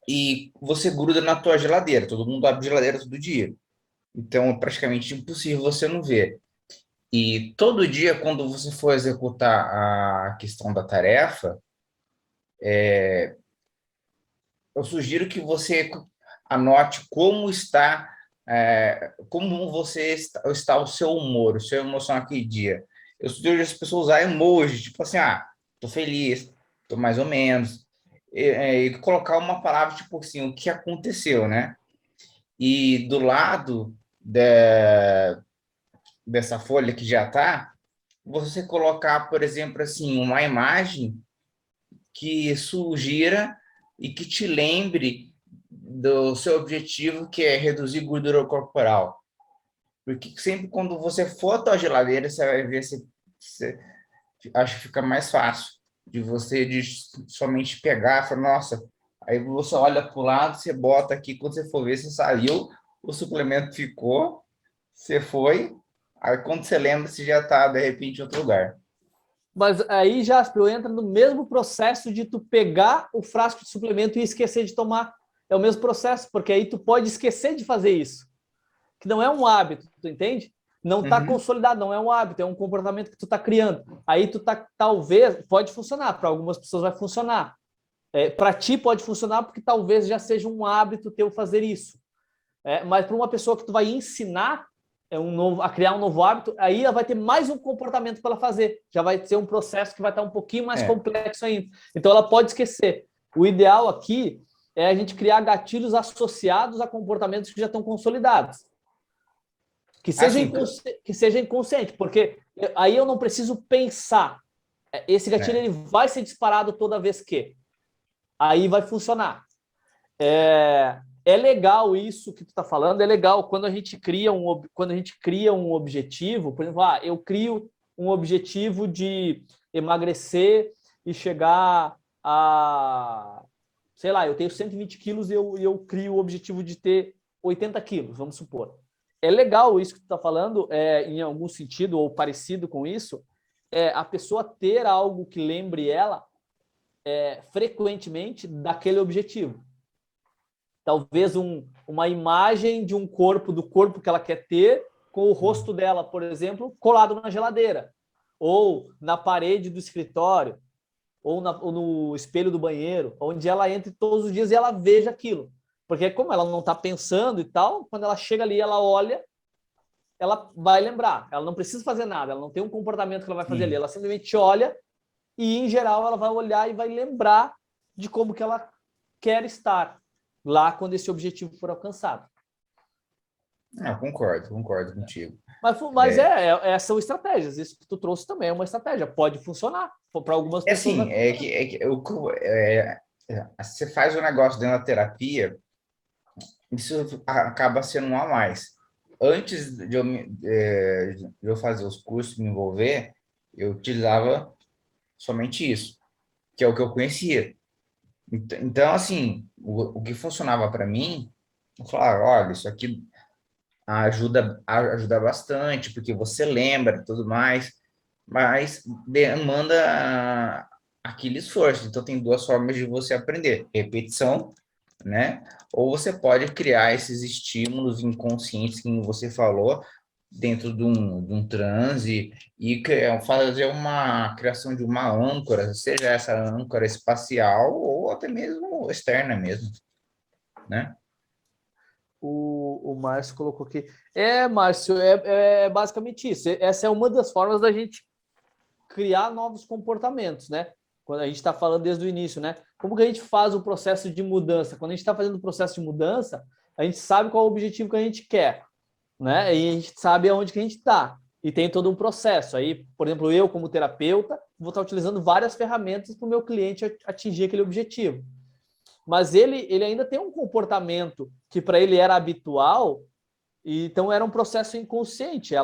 e você gruda na tua geladeira. Todo mundo abre geladeira todo dia. Então, é praticamente impossível você não ver. E todo dia, quando você for executar a questão da tarefa, eu sugiro que você anote como está o seu humor, o seu emoção naquele dia. Eu sugiro as pessoas usarem emoji, tipo assim, tô feliz, tô mais ou menos, e colocar uma palavra, tipo assim, o que aconteceu, né? E do lado dessa folha que já tá, você colocar, por exemplo, assim, uma imagem que sugira e que te lembre do seu objetivo, que é reduzir gordura corporal. Porque sempre quando você for à tua geladeira, você vai ver se acho que fica mais fácil de você somente pegar e falar, nossa, aí você olha para o lado, você bota aqui, quando você for ver, você saiu, o suplemento ficou, você foi, aí quando você lembra, você já está, de repente, em outro lugar. Mas aí, Jasper, entra no mesmo processo de tu pegar o frasco de suplemento e esquecer de tomar. É o mesmo processo, porque aí tu pode esquecer de fazer isso. Que não é um hábito, tu entende? Não está consolidado, não é um hábito, é um comportamento que tu está criando. Aí tu talvez, pode funcionar, para algumas pessoas vai funcionar. Para ti pode funcionar porque talvez já seja um hábito teu fazer isso. Mas para uma pessoa que tu vai ensinar a criar um novo hábito, aí ela vai ter mais um comportamento para ela fazer. Já vai ser um processo que vai estar um pouquinho mais complexo ainda. Então ela pode esquecer. O ideal aqui é a gente criar gatilhos associados a comportamentos que já estão consolidados. Que seja inconsciente, porque aí eu não preciso pensar. Esse gatilho ele vai ser disparado toda vez que. Aí vai funcionar. É legal isso que tu está falando, é legal quando a gente cria um objetivo, por exemplo, eu crio um objetivo de emagrecer e chegar a sei lá, eu tenho 120 quilos e eu crio o objetivo de ter 80 quilos, vamos supor. É legal isso que tu está falando, em algum sentido, ou parecido com isso, a pessoa ter algo que lembre ela frequentemente daquele objetivo. Talvez uma imagem de um corpo, do corpo que ela quer ter, com o rosto dela, por exemplo, colado na geladeira, ou na parede do escritório, ou no espelho do banheiro, onde ela entre todos os dias e ela veja aquilo. Porque como ela não está pensando e tal, quando ela chega ali, ela olha, ela vai lembrar. Ela não precisa fazer nada, ela não tem um comportamento que ela vai fazer ali. Ela simplesmente olha e, em geral, ela vai olhar e vai lembrar de como que ela quer estar lá quando esse objetivo for alcançado. Concordo contigo. Mas são estratégias. Isso que tu trouxe também é uma estratégia. Pode funcionar para algumas pessoas. Você faz um negócio dentro da terapia, isso acaba sendo um a mais. Antes de eu fazer os cursos, me envolver, eu utilizava somente isso, que é o que eu conhecia. Então, assim, o que funcionava para mim, eu falava, olha, isso aqui ajuda bastante, porque você lembra e tudo mais, mas demanda aquele esforço. Então, tem duas formas de você aprender: repetição, né? Ou você pode criar esses estímulos inconscientes que você falou dentro de um transe e fazer uma criação de uma âncora, seja essa âncora espacial ou até mesmo externa mesmo, né? O Márcio colocou aqui. Márcio, basicamente isso. Essa é uma das formas da gente criar novos comportamentos, né? Quando a gente está falando desde o início, né? Como que a gente faz o processo de mudança? Quando a gente está fazendo o processo de mudança, a gente sabe qual é o objetivo que a gente quer, né? E a gente sabe aonde que a gente está. E tem todo um processo. Aí, por exemplo, eu, como terapeuta, vou estar utilizando várias ferramentas para o meu cliente atingir aquele objetivo. Mas ele ainda tem um comportamento que para ele era habitual, e então era um processo inconsciente.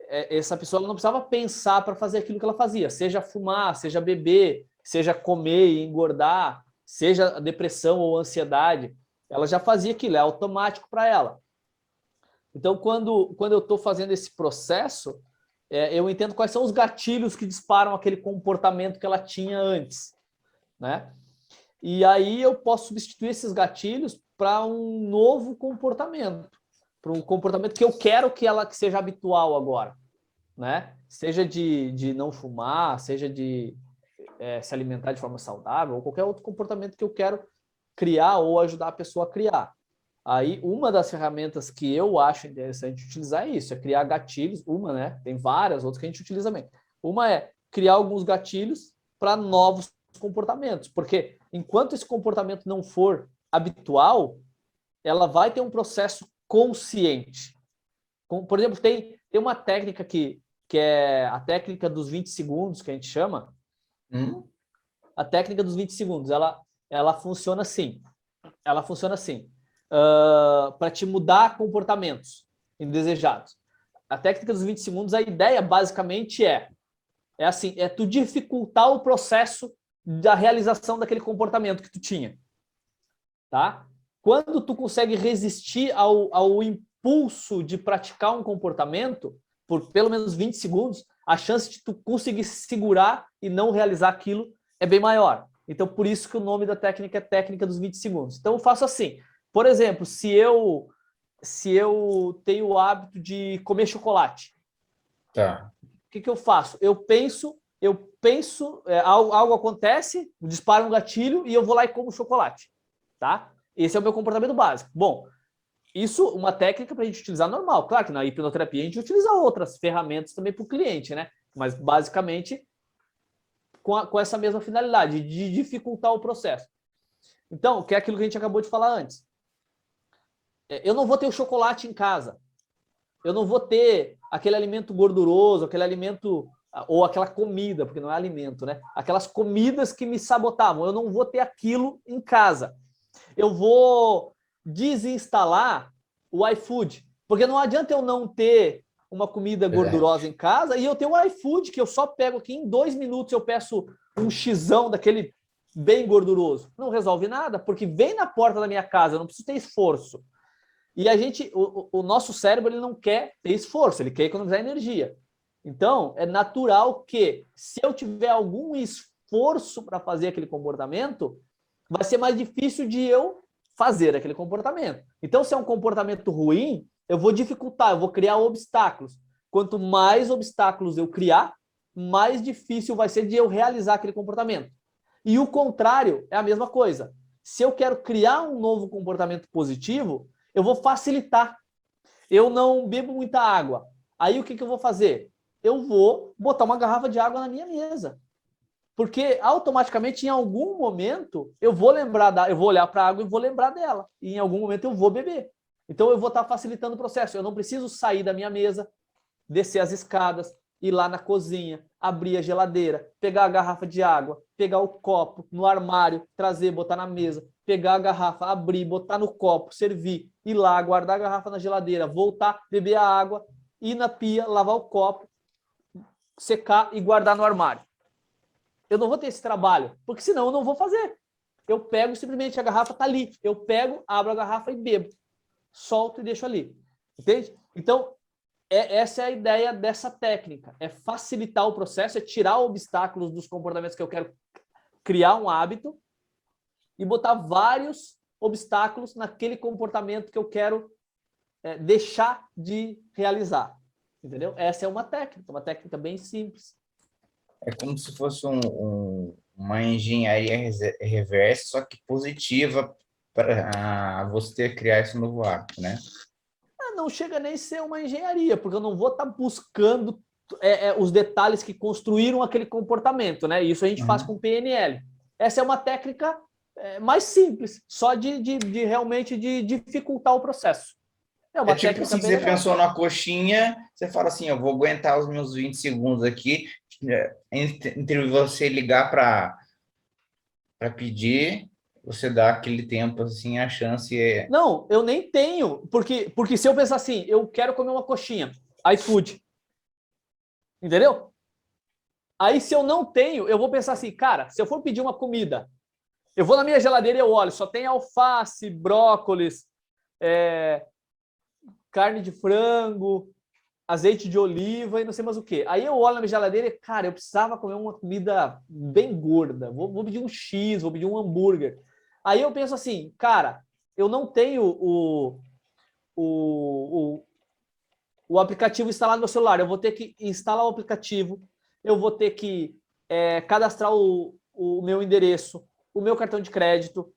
Essa pessoa não precisava pensar para fazer aquilo que ela fazia, seja fumar, seja beber, seja comer e engordar, seja depressão ou ansiedade. Ela já fazia aquilo, é automático para ela. Então, quando eu estou fazendo esse processo, eu entendo quais são os gatilhos que disparam aquele comportamento que ela tinha antes, né? E aí eu posso substituir esses gatilhos para um novo comportamento, para um comportamento que eu quero que seja habitual agora, né? Seja de não fumar, seja de se alimentar de forma saudável, ou qualquer outro comportamento que eu quero criar ou ajudar a pessoa a criar. Aí, uma das ferramentas que eu acho interessante utilizar é isso, é criar gatilhos, né? Tem várias outras que a gente utiliza também. Uma é criar alguns gatilhos para novos comportamentos, porque enquanto esse comportamento não for habitual, ela vai ter um processo consciente. Por exemplo, tem uma técnica que é a técnica dos 20 segundos, que a gente chama. A técnica dos 20 segundos, ela funciona assim. Ela funciona assim, para te mudar comportamentos indesejados. A técnica dos 20 segundos, a ideia basicamente é tu dificultar o processo da realização daquele comportamento que tu tinha, tá? Quando tu consegue resistir ao impulso de praticar um comportamento por pelo menos 20 segundos, a chance de tu conseguir se segurar e não realizar aquilo é bem maior. Então, por isso que o nome da técnica é técnica dos 20 segundos. Então, eu faço assim. Por exemplo, se eu tenho o hábito de comer chocolate, tá. O que eu faço? Eu penso, algo acontece, dispara um gatilho e eu vou lá e como chocolate, tá? Esse é o meu comportamento básico. Bom, isso é uma técnica para a gente utilizar normal. Claro que na hipnoterapia a gente utiliza outras ferramentas também para o cliente, né? Mas basicamente com essa mesma finalidade, de dificultar o processo. Então, que é aquilo que a gente acabou de falar antes. Eu não vou ter o chocolate em casa. Eu não vou ter aquele alimento gorduroso, aquele alimento, ou aquela comida, porque não é alimento, né? Aquelas comidas que me sabotavam. Eu não vou ter aquilo em casa. Eu vou desinstalar o iFood, porque não adianta eu não ter uma comida gordurosa em casa e eu tenho o iFood, que eu só pego aqui em 2 minutos, eu peço um xizão daquele bem gorduroso? Não resolve nada, porque vem na porta da minha casa, eu não preciso ter esforço. E o nosso cérebro, ele não quer ter esforço, ele quer economizar energia. Então, é natural que, se eu tiver algum esforço para fazer aquele comportamento, vai ser mais difícil de eu fazer aquele comportamento. Então, se é um comportamento ruim, eu vou dificultar, eu vou criar obstáculos. Quanto mais obstáculos eu criar, mais difícil vai ser de eu realizar aquele comportamento. E o contrário é a mesma coisa. Se eu quero criar um novo comportamento positivo, eu vou facilitar. Eu não bebo muita água. Aí o que eu vou fazer? Eu vou botar uma garrafa de água na minha mesa. Porque automaticamente, em algum momento, eu vou olhar para a água e vou lembrar dela. E em algum momento eu vou beber. Então eu vou estar facilitando o processo. Eu não preciso sair da minha mesa, descer as escadas, ir lá na cozinha, abrir a geladeira, pegar a garrafa de água, pegar o copo no armário, trazer, botar na mesa, pegar a garrafa, abrir, botar no copo, servir, ir lá, guardar a garrafa na geladeira, voltar, beber a água, ir na pia, lavar o copo, secar e guardar no armário. Eu não vou ter esse trabalho, porque senão eu não vou fazer. Eu pego simplesmente, a garrafa está ali. Eu pego, abro a garrafa e bebo. Solto e deixo ali. Entende? Então, essa é a ideia dessa técnica. É facilitar o processo, é tirar obstáculos dos comportamentos que eu quero criar um hábito e botar vários obstáculos naquele comportamento que eu quero deixar de realizar. Entendeu? Essa é uma técnica bem simples. É como se fosse uma engenharia reversa, só que positiva para você criar esse novo hábito, né? Não chega nem a ser uma engenharia, porque eu não vou estar buscando os detalhes que construíram aquele comportamento, né? Isso a gente faz com PNL. Essa é uma técnica mais simples, só de realmente de dificultar o processo. É uma tipo assim, você pensou na coxinha, você fala assim, eu vou aguentar os meus 20 segundos aqui, entre você ligar para pedir, você dá aquele tempo, assim, a chance é... Não, eu nem tenho, porque se eu pensar assim, eu quero comer uma coxinha, iFood, entendeu? Aí se eu não tenho, eu vou pensar assim, cara, se eu for pedir uma comida, eu vou na minha geladeira e eu olho, só tem alface, brócolis, carne de frango, azeite de oliva e não sei mais o que. Aí eu olho na minha geladeira e, cara, eu precisava comer uma comida bem gorda. Vou pedir um X, vou pedir um hambúrguer. Aí eu penso assim, cara, eu não tenho o aplicativo instalado no meu celular. Eu vou ter que instalar o aplicativo, eu vou ter que cadastrar o meu endereço, o meu cartão de crédito.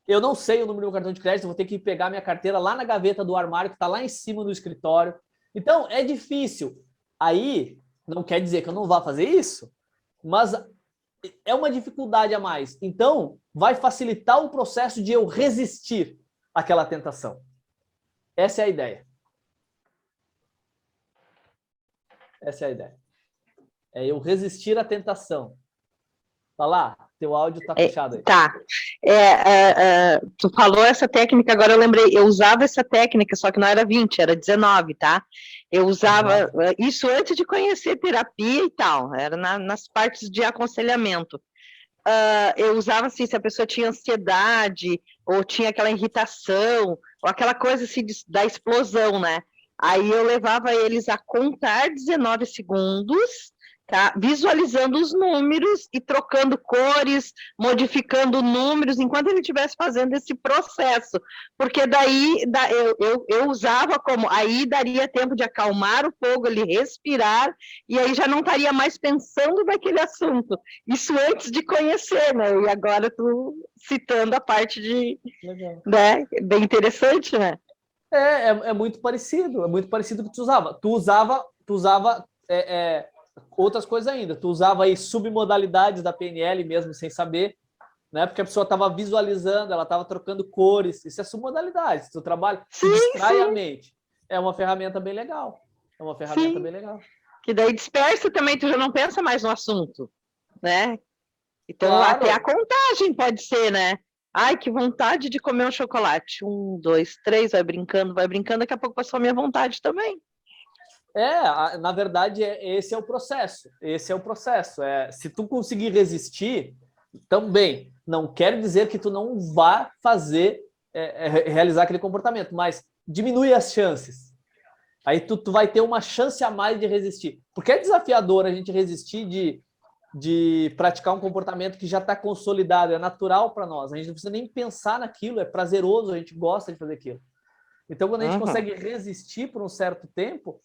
Eu não sei o número do meu cartão de crédito, eu vou ter que pegar minha carteira lá na gaveta do armário, que está lá em cima do escritório. Então, é difícil. Aí, não quer dizer que eu não vá fazer isso, mas é uma dificuldade a mais. Então, vai facilitar o processo de eu resistir àquela tentação. Essa é a ideia. Essa é a ideia. É eu resistir à tentação. Tá lá, teu áudio tá fechado aí. Tá. Tu falou essa técnica, agora eu lembrei, eu usava essa técnica, só que não era 20, era 19, tá? Eu usava isso antes de conhecer terapia e tal, era nas partes de aconselhamento. Eu usava assim, se a pessoa tinha ansiedade, ou tinha aquela irritação, ou aquela coisa assim da explosão, né? Aí eu levava eles a contar 19 segundos, tá? Visualizando os números e trocando cores, modificando números, enquanto ele estivesse fazendo esse processo. Porque daí eu usava como, aí daria tempo de acalmar o fogo, ele respirar, e aí já não estaria mais pensando naquele assunto. Isso antes de conhecer, né? E agora tu citando a parte de... Legal. Né? Bem interessante, né? É muito parecido com o que tu usava. Tu usava outras coisas ainda. Tu usava aí submodalidades da PNL mesmo, sem saber, né? Porque a pessoa estava visualizando, ela estava trocando cores. Isso é submodalidade. Se tu trabalha, se distrai a mente. É uma ferramenta bem legal. Bem legal. Que daí dispersa também, tu já não pensa mais no assunto, né? Então, claro. Até a contagem pode ser, né? Ai, que vontade de comer um chocolate. 1, 2, 3, vai brincando, daqui a pouco passou a minha vontade também. Na verdade, esse é o processo. Se tu conseguir resistir, Também, não quer dizer que tu não vá fazer, realizar aquele comportamento, mas diminui as chances. Aí tu vai ter uma chance a mais de resistir. Porque é desafiador a gente resistir de praticar um comportamento que já está consolidado, é natural para nós. A gente não precisa nem pensar naquilo, é prazeroso, a gente gosta de fazer aquilo. Então, quando a gente consegue resistir por um certo tempo,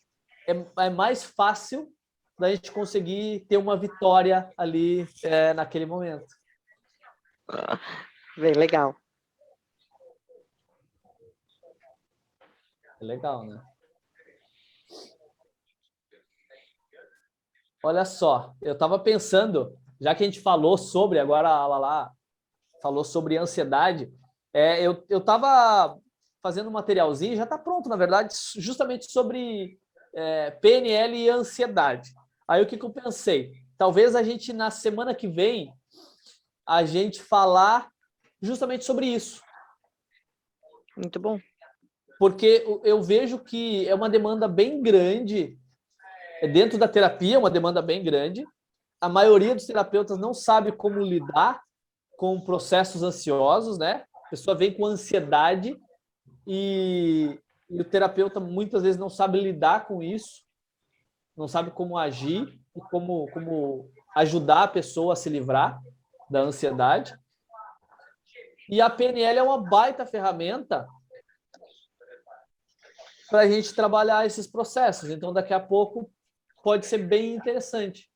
é mais fácil da gente conseguir ter uma vitória ali naquele momento. Bem legal. É legal, né? Olha só, eu estava pensando, já que a gente falou sobre, agora a Lala falou sobre ansiedade, eu estava fazendo um materialzinho, já está pronto, na verdade, justamente sobre PNL e ansiedade. Aí o que eu pensei? Talvez a gente, na semana que vem, a gente falar justamente sobre isso. Muito bom. Porque eu vejo que é uma demanda bem grande, dentro da terapia, uma demanda bem grande. A maioria dos terapeutas não sabe como lidar com processos ansiosos, né? A pessoa vem com ansiedade e o terapeuta muitas vezes não sabe lidar com isso, não sabe como agir e como ajudar a pessoa a se livrar da ansiedade. E a PNL é uma baita ferramenta para a gente trabalhar esses processos. Então, daqui a pouco, pode ser bem interessante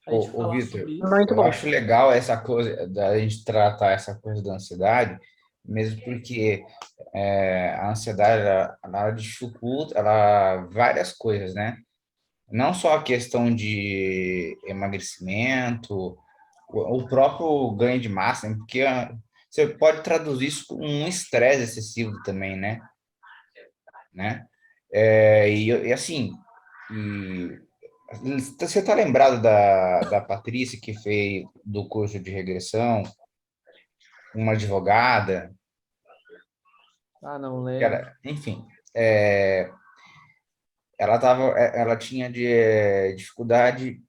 a gente falar Vitor, sobre isso. Muito eu bom. acho legal essa coisa da gente tratar essa coisa da ansiedade, mesmo porque a ansiedade ela dificulta várias coisas, né? Não só a questão de emagrecimento, o próprio ganho de massa, né? Porque você pode traduzir isso como um estresse excessivo também, né? E assim, você está lembrado da Patrícia que fez do curso de regressão, uma advogada, Não que lembro. enfim, ela tinha dificuldade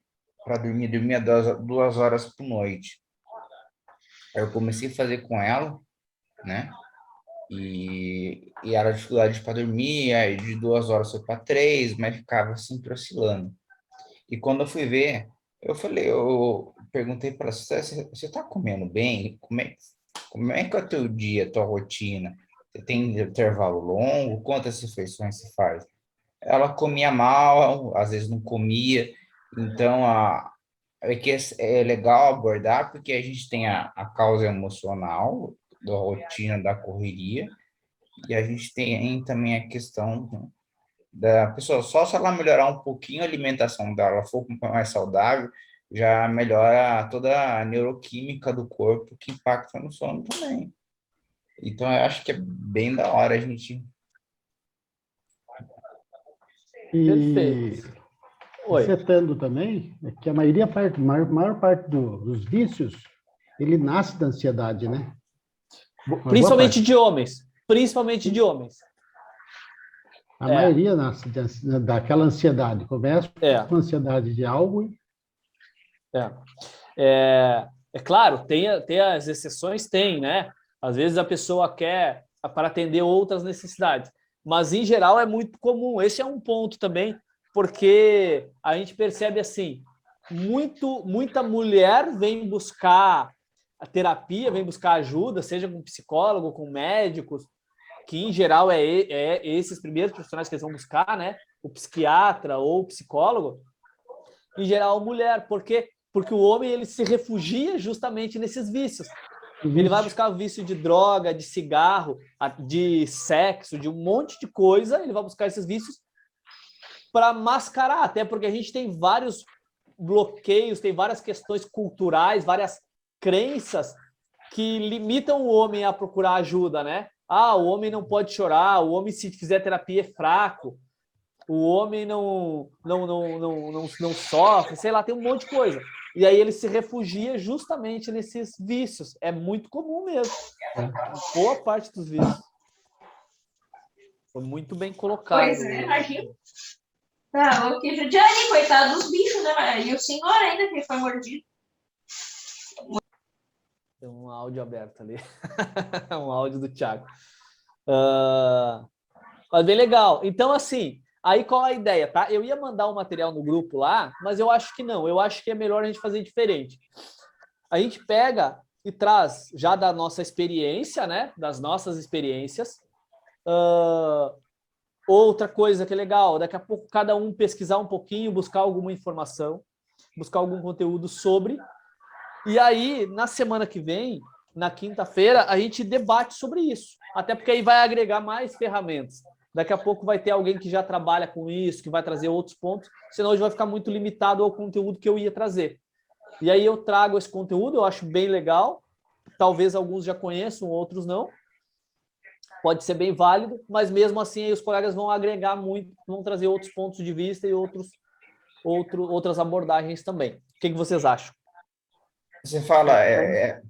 para dormia 2 horas por noite. Aí eu comecei a fazer com ela, né? E era dificuldade para dormir, aí de 2 horas foi para 3, mas ficava sempre oscilando. E quando eu fui ver, eu perguntei para ela, você está comendo bem? Como é que é o teu dia, a tua rotina? Você tem intervalo longo? Quantas refeições você faz? Ela comia mal, às vezes não comia. Então, é que é legal abordar, porque a gente tem a causa emocional da rotina, da correria, e a gente tem também a questão da pessoa. Só se ela melhorar um pouquinho a alimentação dela, for mais saudável, já melhora toda a neuroquímica do corpo, que impacta no sono também. Então, eu acho que é bem da hora a gente... Perfeito. Oi. Afetando também, é que a maior parte dos vícios, ele nasce da ansiedade, né? Principalmente de homens. Principalmente de homens. A maioria nasce daquela ansiedade. Começa com ansiedade de algo. É claro, tem as exceções, né? Às vezes a pessoa quer para atender outras necessidades. Mas, em geral, é muito comum. Esse é um ponto também, porque a gente percebe assim, muita mulher vem buscar a terapia, vem buscar ajuda, seja com psicólogo, com médicos, que em geral é esses primeiros profissionais que eles vão buscar, né? O psiquiatra ou o psicólogo, em geral mulher, porque o homem ele se refugia justamente nesses vícios. Ele vai buscar o vício de droga, de cigarro, de sexo, de um monte de coisa, ele vai buscar esses vícios para mascarar, até porque a gente tem vários bloqueios, tem várias questões culturais, várias crenças que limitam o homem a procurar ajuda, né? O homem não pode chorar, o homem se fizer terapia é fraco, o homem não sofre, sei lá, tem um monte de coisa. E aí ele se refugia justamente nesses vícios. É muito comum mesmo. Boa parte dos vícios. Foi muito bem colocado. Pois é, imagina. Tá, que judiaria, coitado dos bichos, né? E o senhor ainda que foi mordido. Tem um áudio aberto ali. Um áudio do Thiago. Mas bem legal. Então, assim, aí qual a ideia, tá? Eu ia mandar um material no grupo lá, mas eu acho que não. Eu acho que é melhor a gente fazer diferente. A gente pega e traz já da nossa experiência, né? Das nossas experiências. Outra coisa que é legal, daqui a pouco cada um pesquisar um pouquinho, buscar alguma informação, buscar algum conteúdo sobre. E aí, na semana que vem, na quinta-feira, a gente debate sobre isso. Até porque aí vai agregar mais ferramentas. Daqui a pouco vai ter alguém que já trabalha com isso, que vai trazer outros pontos, senão hoje vai ficar muito limitado ao conteúdo que eu ia trazer. E aí eu trago esse conteúdo, eu acho bem legal. Talvez alguns já conheçam, outros não. Pode ser bem válido, mas mesmo assim aí os colegas vão agregar muito, vão trazer outros pontos de vista e outras abordagens também. O que vocês acham? Você fala,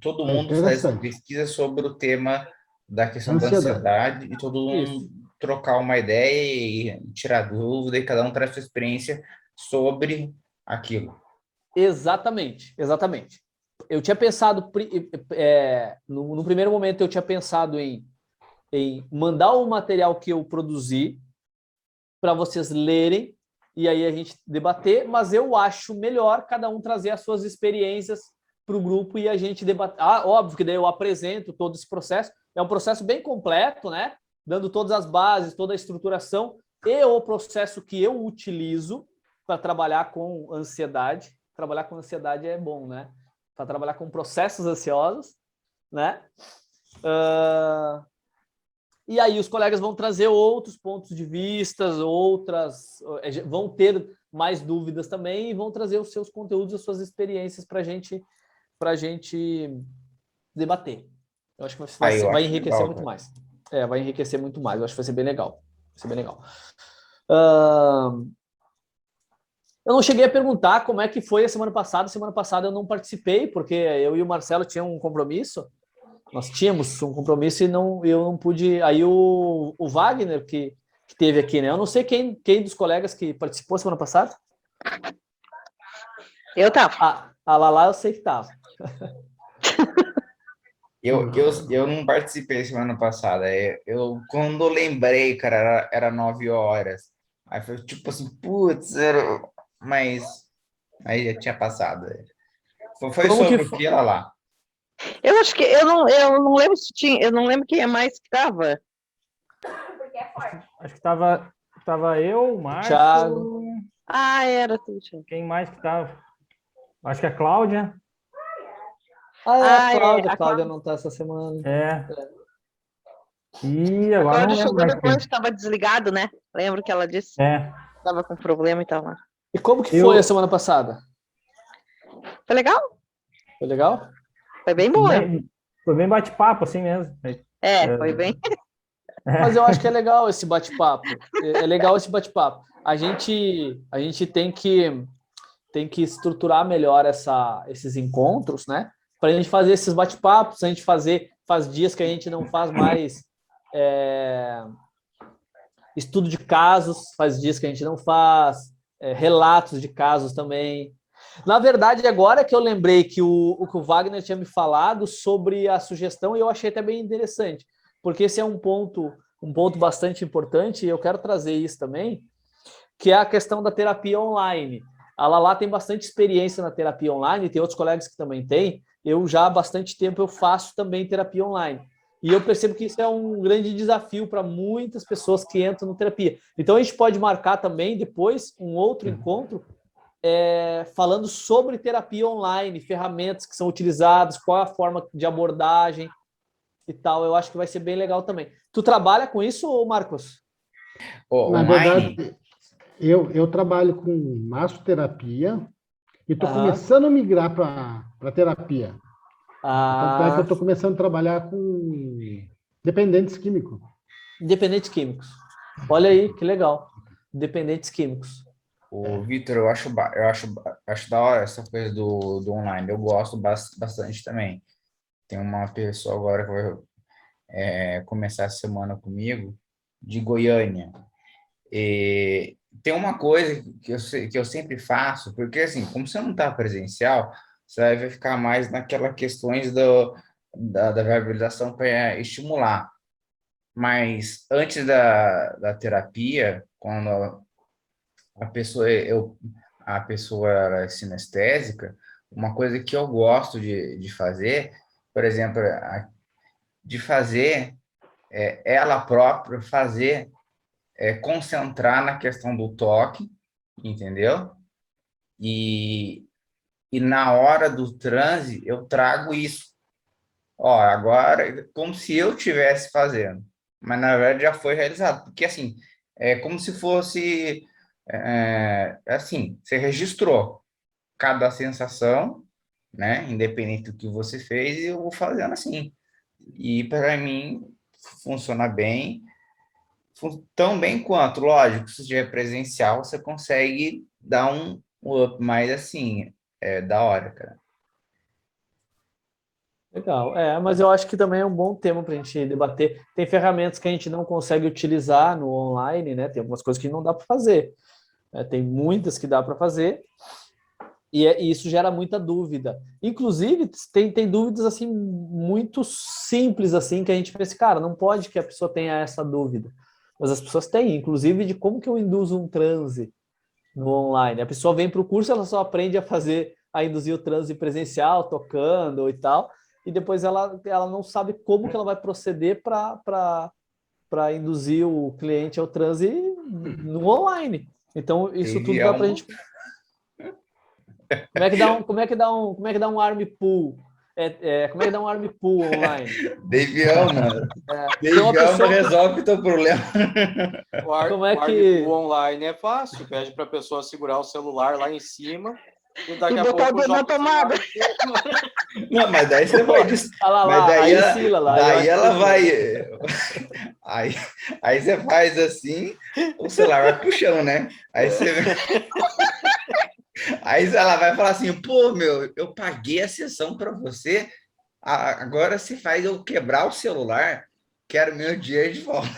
todo mundo faz interessante. pesquisa sobre o tema da questão da Ansiedade. ansiedade e todo mundo Isso. trocar uma ideia e tirar dúvida e cada um traz sua experiência sobre aquilo. Exatamente. Eu tinha pensado, no primeiro momento eu tinha pensado em mandar o material que eu produzi para vocês lerem e aí a gente debater, mas eu acho melhor cada um trazer as suas experiências para o grupo e a gente debater. Óbvio que daí eu apresento todo esse processo. É um processo bem completo, né? Dando todas as bases, toda a estruturação e o processo que eu utilizo para trabalhar com ansiedade. Trabalhar com ansiedade é bom, né? Para trabalhar com processos ansiosos, né? E aí os colegas vão trazer outros pontos de vista, vão ter mais dúvidas também e vão trazer os seus conteúdos, as suas experiências para a gente debater. Eu acho que vai enriquecer legal, muito cara. mais. Vai enriquecer muito mais. Eu acho que vai ser bem legal. Eu não cheguei a perguntar como é que foi a semana passada. Semana passada eu não participei, porque eu e o Marcelo tinham um compromisso. Nós tínhamos um compromisso e eu não pude. Aí o Wagner, que teve aqui, né? Eu não sei quem dos colegas que participou semana passada. Eu tava. A Lala eu sei que estava. Eu não participei semana passada. Quando eu lembrei, cara, era 9 horas. Aí foi tipo assim, putz, mas aí já tinha passado. Foi Como sobre que o foi? que lá? Eu acho que eu não lembro se tinha, eu não lembro quem é mais que estava. Acho que tava eu, o Márcio. Thiago. Era tu, Thiago. Quem mais que tava? Acho que a Cláudia. A Cláudia não está essa semana. E A agora não Cláudia lembro chegou mais depois, quem. estava desligado, né? Lembro que ela disse que estava com problema e tal. Né? E como que foi a semana passada? Foi legal? Foi legal? Foi bem boa. Foi bem bate-papo, assim mesmo. Foi bem. Mas eu acho que é legal esse bate-papo. É legal esse bate-papo. A gente tem que estruturar melhor esses encontros, né? Para a gente fazer esses bate-papos, a gente faz dias que a gente não faz mais estudo de casos, faz dias que a gente não faz, relatos de casos também. Na verdade, agora que eu lembrei que o Wagner tinha me falado sobre a sugestão, e eu achei até bem interessante, porque esse é um ponto bastante importante, e eu quero trazer isso também, que é a questão da terapia online. A Lala tem bastante experiência na terapia online, tem outros colegas que também têm. Eu já há bastante tempo eu faço também terapia online. E eu percebo que isso é um grande desafio para muitas pessoas que entram na terapia. Então a gente pode marcar também depois um outro encontro falando sobre terapia online, ferramentas que são utilizadas, qual é a forma de abordagem e tal. Eu acho que vai ser bem legal também. Tu trabalha com isso, Marcos? Na verdade, eu trabalho com massoterapia e estou começando a migrar para terapia. Tanto é que eu estou começando a trabalhar com dependentes químicos. Dependentes químicos. Olha aí, que legal. Dependentes químicos. Vitor, eu acho da hora essa coisa do online. Eu gosto bastante também. Tem uma pessoa agora que vai começar a semana comigo, de Goiânia. Tem uma coisa que eu sempre faço, porque assim, como você não está presencial, você vai ficar mais naquelas questões da verbalização para estimular. Mas antes da terapia, quando a pessoa era sinestésica, uma coisa que eu gosto de fazer, por exemplo, de fazer ela própria fazer, concentrar na questão do toque, entendeu? E na hora do transe, eu trago isso. Ó, agora, como se eu estivesse fazendo, mas na verdade já foi realizado, porque assim, é como se fosse, assim, você registrou cada sensação, né, independente do que você fez, e eu vou fazendo assim. E para mim, funciona bem, tão bem quanto, lógico, se tiver presencial, você consegue dar um up, mas assim, é da hora, cara. Legal, mas eu acho que também é um bom tema para a gente debater. Tem ferramentas que a gente não consegue utilizar no online, né? Tem algumas coisas que não dá para fazer. Tem muitas que dá para fazer, e isso gera muita dúvida. Inclusive, tem dúvidas assim muito simples, assim, que a gente pensa, cara, não pode que a pessoa tenha essa dúvida. Mas as pessoas têm, inclusive, de como que eu induzo um transe no online. A pessoa vem para o curso, ela só aprende a induzir o transe presencial, tocando e tal, e depois ela não sabe como que ela vai proceder para induzir o cliente ao transe no online. Então, isso tudo dá para a gente... Como é que dá um arm pull? Como é que dá um arm pull online? Devião, mano. Devião resolve o teu problema. O arm pull online é fácil. Pede para a pessoa segurar o celular lá em cima e daqui a pouco joga na tomada. Não, mas daí você vai... Mas daí ela vai... Aí você faz assim, o celular vai puxando, né? Aí ela vai falar assim, pô, meu, eu paguei a sessão para você, agora você faz eu quebrar o celular, quero meu dinheiro de volta.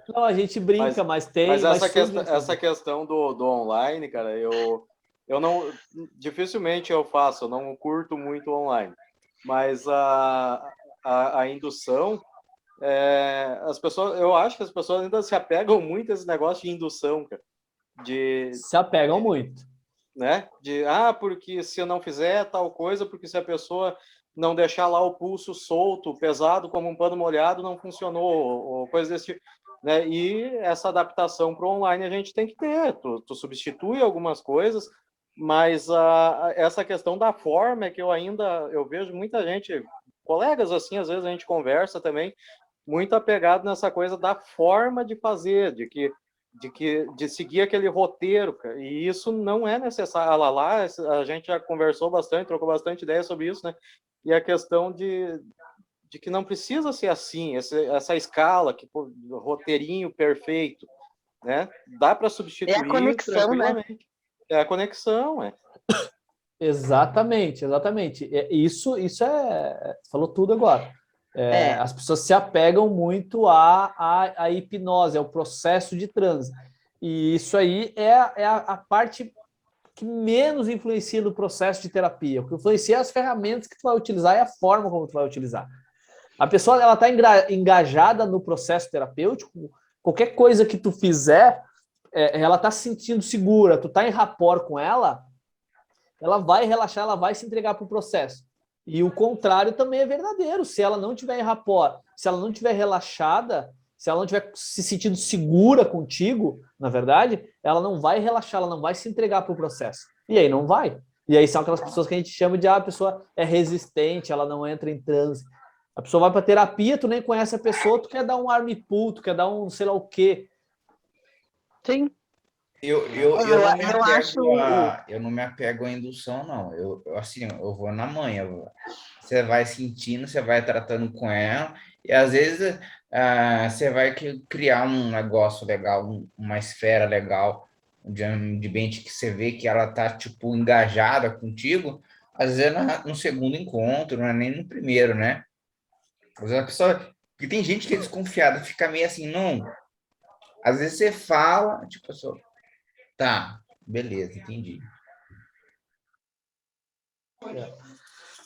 Não, a gente brinca, mas tem... Mas essa questão do online, cara, eu não... Dificilmente eu faço, eu não curto muito online. Mas a indução... as pessoas, eu acho que as pessoas ainda se apegam muito a esse negócio de indução, cara. Se apegam muito. Né? Porque se eu não fizer tal coisa, porque se a pessoa não deixar lá o pulso solto, pesado como um pano molhado, não funcionou, ou coisa desse tipo. Né? E essa adaptação para o online a gente tem que ter. Tu substitui algumas coisas, mas essa questão da forma é que eu vejo muita gente, colegas assim, às vezes a gente conversa também, muito apegado nessa coisa da forma de fazer, de seguir aquele roteiro, cara. E isso não é necessário. Lá a gente já conversou bastante, trocou bastante ideia sobre isso, né? E a questão de que não precisa ser assim, essa escala, roteirinho perfeito, né? Dá para substituir. É a conexão, né? É a conexão, Exatamente. Isso falou tudo agora. As pessoas se apegam muito à hipnose, ao processo de transe. E isso aí é a parte que menos influencia no processo de terapia. O que influencia é as ferramentas que tu vai utilizar e a forma como tu vai utilizar. A pessoa ela está engajada no processo terapêutico, qualquer coisa que tu fizer, ela está se sentindo segura, tu está em rapport com ela vai relaxar, ela vai se entregar para o processo. E o contrário também é verdadeiro. Se ela não tiver em rapport, se ela não tiver relaxada, se ela não tiver se sentindo segura contigo, na verdade, ela não vai relaxar, ela não vai se entregar para o processo. E aí não vai. E aí são aquelas pessoas que a gente chama de a pessoa é resistente, ela não entra em transe. A pessoa vai para terapia, tu nem conhece a pessoa, tu quer dar um arm pull, tu quer dar um sei lá o quê. Sim. Eu não me apego à indução, não. Assim, eu vou na manha. Você vai sentindo, você vai tratando com ela, e às vezes você vai criar um negócio legal, uma esfera legal, de ambiente que você vê que ela tá, tipo, engajada contigo, às vezes no segundo encontro, não é nem no primeiro, né? Às vezes a pessoa... Porque tem gente que é desconfiada, fica meio assim, não... Às vezes você fala, tipo, a pessoa... Tá, beleza, entendi.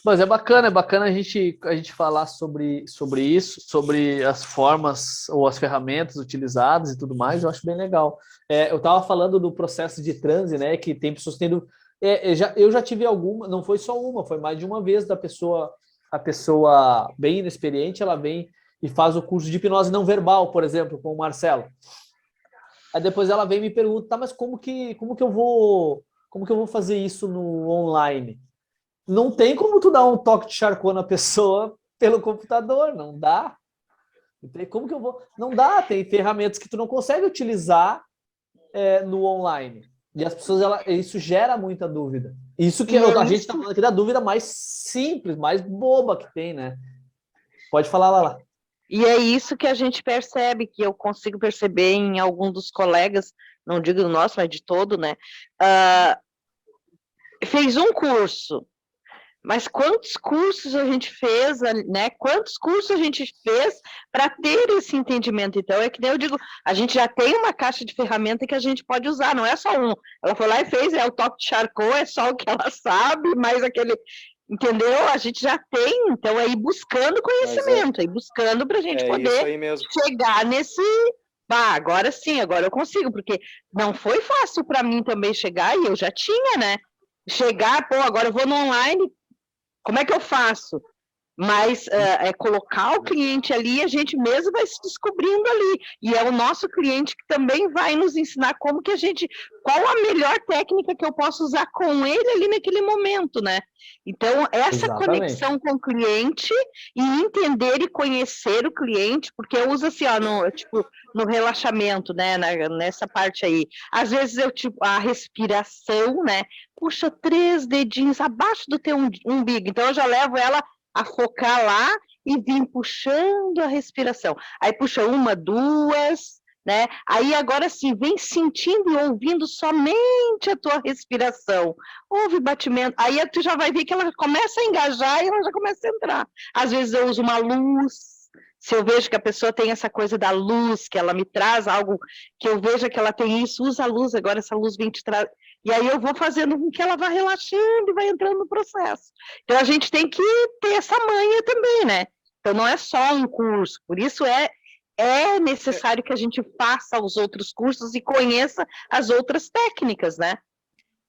Mas é bacana a gente falar sobre isso, sobre as formas ou as ferramentas utilizadas e tudo mais, eu acho bem legal. Eu estava falando do processo de transe, né, que tem pessoas tendo... eu já tive alguma, não foi só uma, foi mais de uma vez a pessoa bem inexperiente, ela vem e faz o curso de hipnose não verbal, por exemplo, com o Marcelo. Aí depois ela vem e me pergunta, tá, mas como que eu vou fazer isso no online? Não tem como tu dar um toque de Charcot na pessoa pelo computador, não dá. Como que eu vou? Não dá, tem ferramentas que tu não consegue utilizar no online. E as pessoas, isso gera muita dúvida. Isso que a gente está falando aqui da dúvida mais simples, mais boba que tem, né? Pode falar, Lala. E é isso que a gente percebe, que eu consigo perceber em algum dos colegas, não digo do nosso, mas de todo, né? Fez um curso, mas quantos cursos a gente fez, né? Quantos cursos a gente fez para ter esse entendimento? Então, é que nem eu digo, a gente já tem uma caixa de ferramenta que a gente pode usar, não é só um. Ela foi lá e fez, o toque de Charcot, é só o que ela sabe, mais aquele... Entendeu? A gente já tem, então, é ir buscando conhecimento, é ir buscando para a gente poder chegar nesse... agora sim, agora eu consigo, porque não foi fácil para mim também chegar, e eu já tinha, né? Chegar, agora eu vou no online, como é que eu faço? Mas colocar o cliente ali, a gente mesmo vai se descobrindo ali. E é o nosso cliente que também vai nos ensinar qual a melhor técnica que eu posso usar com ele ali naquele momento, né? Então, essa conexão com o cliente e entender e conhecer o cliente, porque eu uso assim, no relaxamento, né? Nessa parte aí. Às vezes a respiração, né? Puxa 3 dedinhos abaixo do teu umbigo. Então, eu já levo ela a focar lá e vir puxando a respiração. Aí puxa 1, 2, né? Aí agora sim, vem sentindo e ouvindo somente a tua respiração. Ouve batimento. Aí tu já vai ver que ela começa a engajar e ela já começa a entrar. Às vezes eu uso uma luz. Se eu vejo que a pessoa tem essa coisa da luz, que ela me traz algo, que eu veja que ela tem isso, usa a luz, agora essa luz vem te trazer. E aí eu vou fazendo com que ela vá relaxando e vai entrando no processo. Então a gente tem que ter essa manha também, né? Então não é só um curso, por isso é necessário que a gente faça os outros cursos e conheça as outras técnicas, né?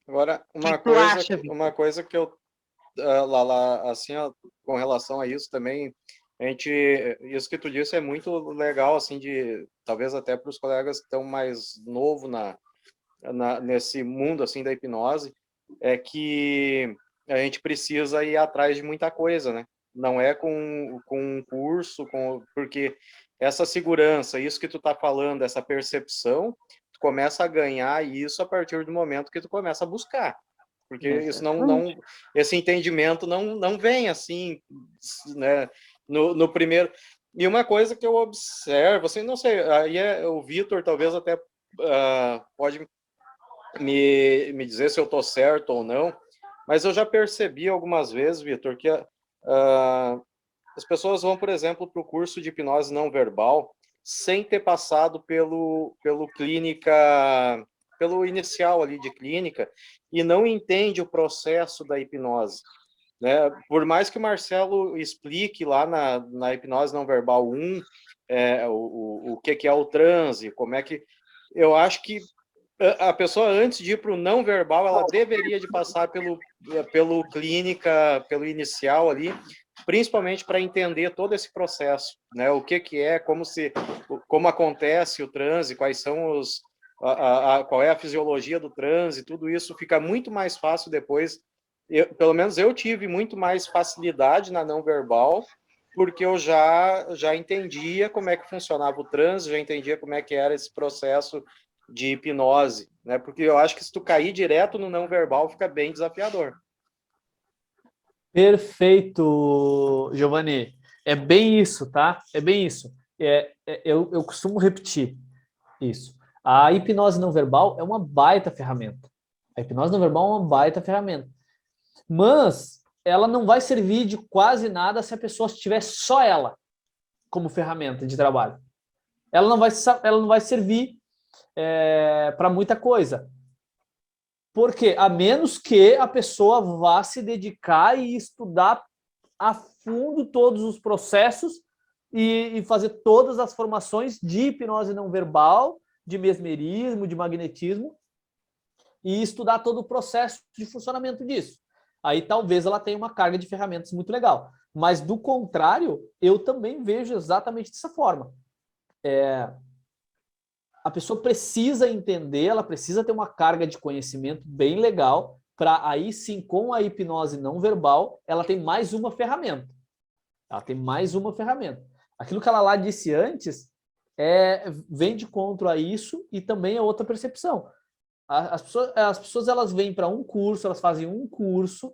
Agora, uma coisa que eu, Lala, assim, ó, com relação a isso também, isso que tu disse é muito legal, assim, talvez até para os colegas que estão mais novos nesse mundo assim da hipnose, é que a gente precisa ir atrás de muita coisa, né? Não é com um curso, porque essa segurança, isso que tu tá falando, essa percepção, tu começa a ganhar isso a partir do momento que tu começa a buscar, porque isso esse entendimento não vem assim, né? No primeiro. E uma coisa que eu observo, assim, não sei, aí o Vitor talvez até pode me dizer se eu estou certo ou não, mas eu já percebi algumas vezes, Vitor, que as pessoas vão, por exemplo, para o curso de hipnose não verbal sem ter passado pelo inicial ali de clínica e não entende o processo da hipnose, né? Por mais que o Marcelo explique lá na hipnose não verbal 1 o que é o transe, como é que... Eu acho que a pessoa, antes de ir para o não verbal, ela deveria de passar pelo clínica, pelo inicial ali, principalmente para entender todo esse processo, né? O que é, como acontece o transe, quais são qual é a fisiologia do transe, tudo isso fica muito mais fácil depois. Pelo menos eu tive muito mais facilidade na não verbal, porque eu já entendia como é que funcionava o transe, já entendia como é que era esse processo de hipnose, né? Porque eu acho que se tu cair direto no não verbal, fica bem desafiador. Perfeito, Giovanni. É bem isso, tá? É bem isso. Eu costumo repetir isso. A hipnose não verbal é uma baita ferramenta. A hipnose não verbal é uma baita ferramenta. Mas ela não vai servir de quase nada se a pessoa tiver só ela como ferramenta de trabalho. Ela não vai servir para muita coisa. Porque a menos que a pessoa vá se dedicar e estudar a fundo todos os processos e fazer todas as formações de hipnose não verbal, de mesmerismo, de magnetismo, e estudar todo o processo de funcionamento disso. Aí talvez ela tenha uma carga de ferramentas muito legal. Mas, do contrário, eu também vejo exatamente dessa forma. A pessoa precisa entender, ela precisa ter uma carga de conhecimento bem legal, para aí sim, com a hipnose não verbal, ela tem mais uma ferramenta. Ela tem mais uma ferramenta. Aquilo que ela lá disse antes vem de encontro a isso e também a outra percepção. As pessoas elas vêm para um curso, elas fazem um curso,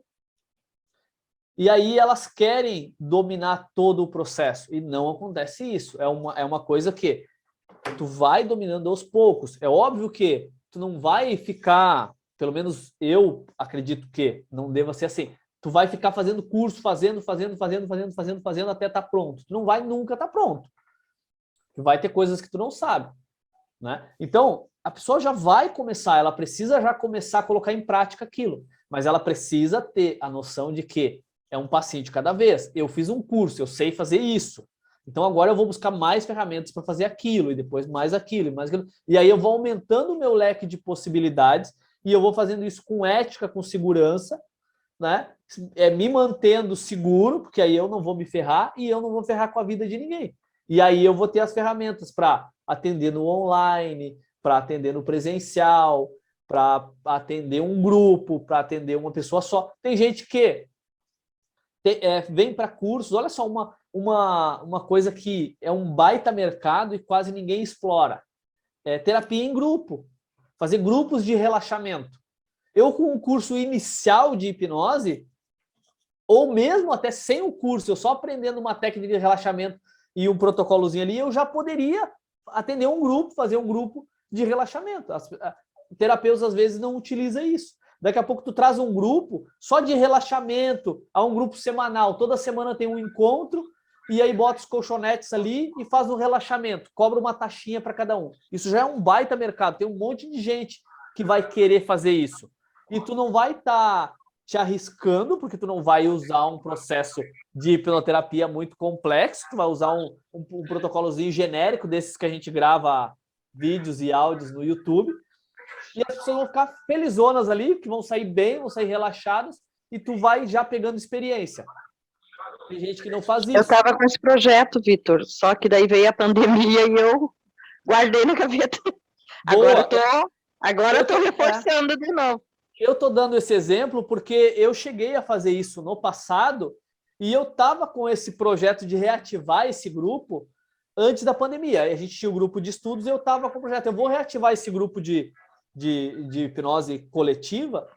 e aí elas querem dominar todo o processo. E não acontece isso. É uma coisa que tu vai dominando aos poucos. É óbvio que tu não vai ficar, pelo menos eu acredito que não deva ser assim, tu vai ficar fazendo curso, fazendo até estar pronto. Tu não vai nunca estar pronto. Tu vai ter coisas que tu não sabe, né? Então, a pessoa já vai começar, ela precisa já começar a colocar em prática aquilo, mas ela precisa ter a noção de que é um passinho de cada vez. Eu fiz um curso, eu sei fazer isso. Então agora eu vou buscar mais ferramentas para fazer aquilo, e depois mais aquilo, e mais aquilo. E aí eu vou aumentando o meu leque de possibilidades, e eu vou fazendo isso com ética, com segurança, né? Me mantendo seguro, porque aí eu não vou me ferrar, e eu não vou ferrar com a vida de ninguém. E aí eu vou ter as ferramentas para atender no online, para atender no presencial, para atender um grupo, para atender uma pessoa só. Tem gente que vem para cursos, olha só uma coisa que é um baita mercado e quase ninguém explora. Terapia em grupo, fazer grupos de relaxamento. Eu com um curso inicial de hipnose, ou mesmo até sem o curso, eu só aprendendo uma técnica de relaxamento e um protocolozinho ali, eu já poderia atender um grupo, fazer um grupo de relaxamento. Terapeutas às vezes não utilizam isso. Daqui a pouco tu traz um grupo só de relaxamento, a um grupo semanal. Toda semana tem um encontro e aí bota os colchonetes ali e faz um relaxamento. Cobra uma taxinha para cada um. Isso já é um baita mercado. Tem um monte de gente que vai querer fazer isso. E tu não vai estar te arriscando, porque tu não vai usar um processo de hipnoterapia muito complexo. Tu vai usar um protocolozinho genérico desses que a gente grava vídeos e áudios no YouTube. E as pessoas vão ficar felizonas ali, que vão sair bem, vão sair relaxadas, e tu vai já pegando experiência. Tem gente que não faz isso. Eu estava com esse projeto, Vitor, só que daí veio a pandemia e eu guardei na gaveta. Boa. Agora eu estou reforçando de novo. Eu estou dando esse exemplo porque eu cheguei a fazer isso no passado e eu estava com esse projeto de reativar esse grupo antes da pandemia. A gente tinha o grupo de estudos e eu estava com o projeto. Eu vou reativar esse grupo de hipnose coletiva,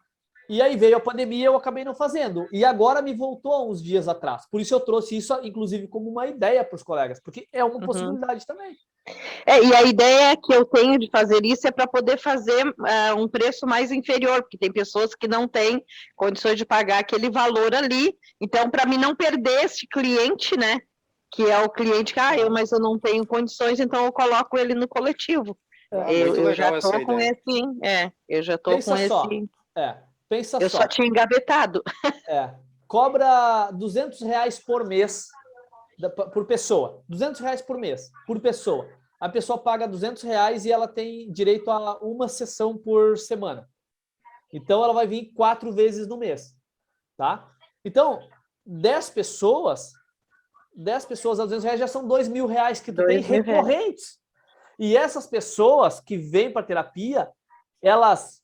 e aí veio a pandemia e eu acabei não fazendo. E agora me voltou há uns dias atrás. Por isso eu trouxe isso, inclusive, como uma ideia para os colegas, porque é uma possibilidade também. E a ideia que eu tenho de fazer isso é para poder fazer um preço mais inferior, porque tem pessoas que não têm condições de pagar aquele valor ali. Então, para mim não perder esse cliente, né? Que é o cliente que, mas eu não tenho condições, então eu coloco ele no coletivo. Eu já estou com esse. Eu já estou com esse. Pensa eu só tinha engavetado. Cobra R$200 por mês por pessoa. R$200 por mês, por pessoa. A pessoa paga R$200 e ela tem direito a uma sessão por semana. Então, ela vai vir 4 vezes no mês. Tá? Então, 10 pessoas a R$200 já são R$2.000 que tu tem recorrentes. E essas pessoas que vêm para terapia, elas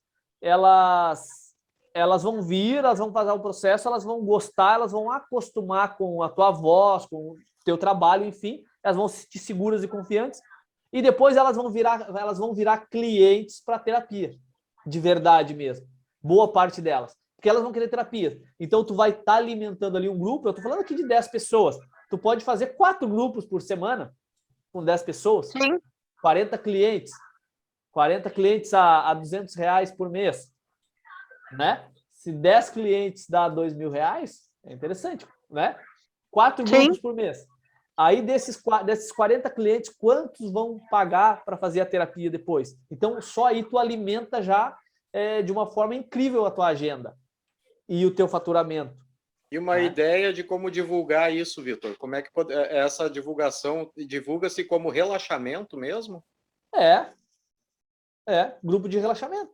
vão vir, elas vão fazer o processo, elas vão gostar, elas vão acostumar com a tua voz, com o teu trabalho, enfim, elas vão se sentir seguras e confiantes, e depois elas vão virar clientes para terapia, de verdade mesmo. Boa parte delas, porque elas vão querer terapia. Então, tu vai estar alimentando ali um grupo, eu estou falando aqui de 10 pessoas, tu pode fazer 4 grupos por semana, com 10 pessoas. Sim. 40 clientes a R$200 por mês, né? Se 10 clientes dá R$2.000, é interessante, né? 4 grupos por mês. Aí desses 40 clientes, quantos vão pagar para fazer a terapia depois? Então, só aí tu alimenta já de uma forma incrível a tua agenda e o teu faturamento. E uma ideia de como divulgar isso, Vitor? Como é que essa divulgação divulga-se como relaxamento mesmo? Grupo de relaxamento.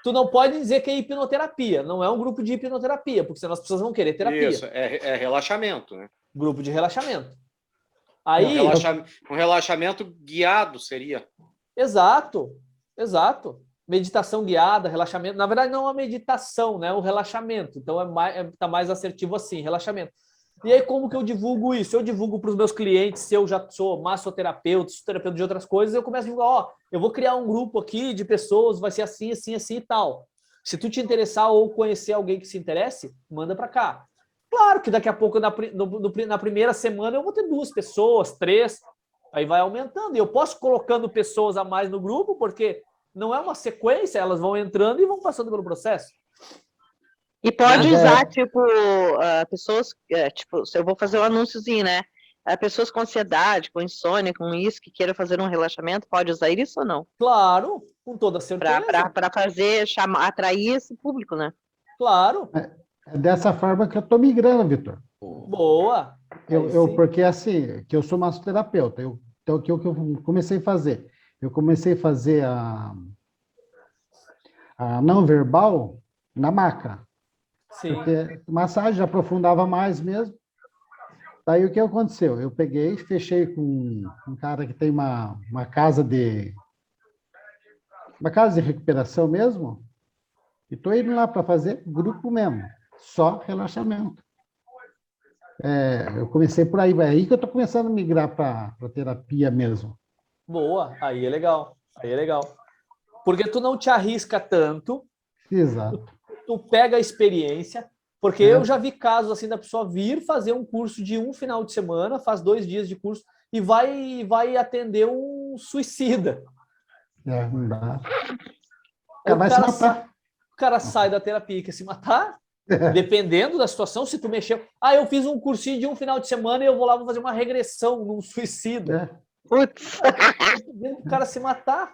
Tu não pode dizer que é hipnoterapia, não é um grupo de hipnoterapia, porque senão as pessoas vão querer terapia. Isso, é relaxamento, né? Grupo de relaxamento. Aí, um relaxamento guiado seria. Exato. Meditação guiada, relaxamento. Na verdade, não é uma meditação, né? É um relaxamento. Então, tá mais assertivo assim, relaxamento. E aí, como que eu divulgo isso? Eu divulgo para os meus clientes, se eu já sou massoterapeuta, sou terapeuta de outras coisas, eu começo a divulgar, eu vou criar um grupo aqui de pessoas, vai ser assim, assim, assim e tal. Se tu te interessar ou conhecer alguém que se interesse, manda para cá. Claro que daqui a pouco, na primeira semana, eu vou ter 2 pessoas, 3, aí vai aumentando. E eu posso colocando pessoas a mais no grupo, porque não é uma sequência, elas vão entrando e vão passando pelo processo. E pode usar, tipo, pessoas, tipo, se eu vou fazer um anúnciozinho, né? Pessoas com ansiedade, com insônia, com isso, que queiram fazer um relaxamento, pode usar isso ou não? Claro, com toda certeza. Para fazer, atrair esse público, né? Claro. É dessa forma que eu estou migrando, Vitor. Boa. Porque assim, que eu sou massoterapeuta, então o que eu comecei a fazer? Eu comecei a fazer a não verbal na maca. Sim. Porque massagem aprofundava mais mesmo. Daí o que aconteceu? Eu peguei, fechei com um cara que tem uma casa de recuperação mesmo, e estou indo lá para fazer grupo mesmo, só relaxamento. Eu comecei por aí, é aí que eu estou começando a migrar para terapia mesmo. Boa, aí é legal. Porque tu não te arrisca tanto. Exato. Tu pega a experiência, porque eu já vi casos assim da pessoa vir fazer um curso de um final de semana, faz 2 dias de curso e vai atender um suicida. Não dá. O cara sai da terapia e quer se matar, dependendo da situação, se tu mexeu. Eu fiz um cursinho de um final de semana e eu vou fazer uma regressão num suicida. Putz. O cara se matar,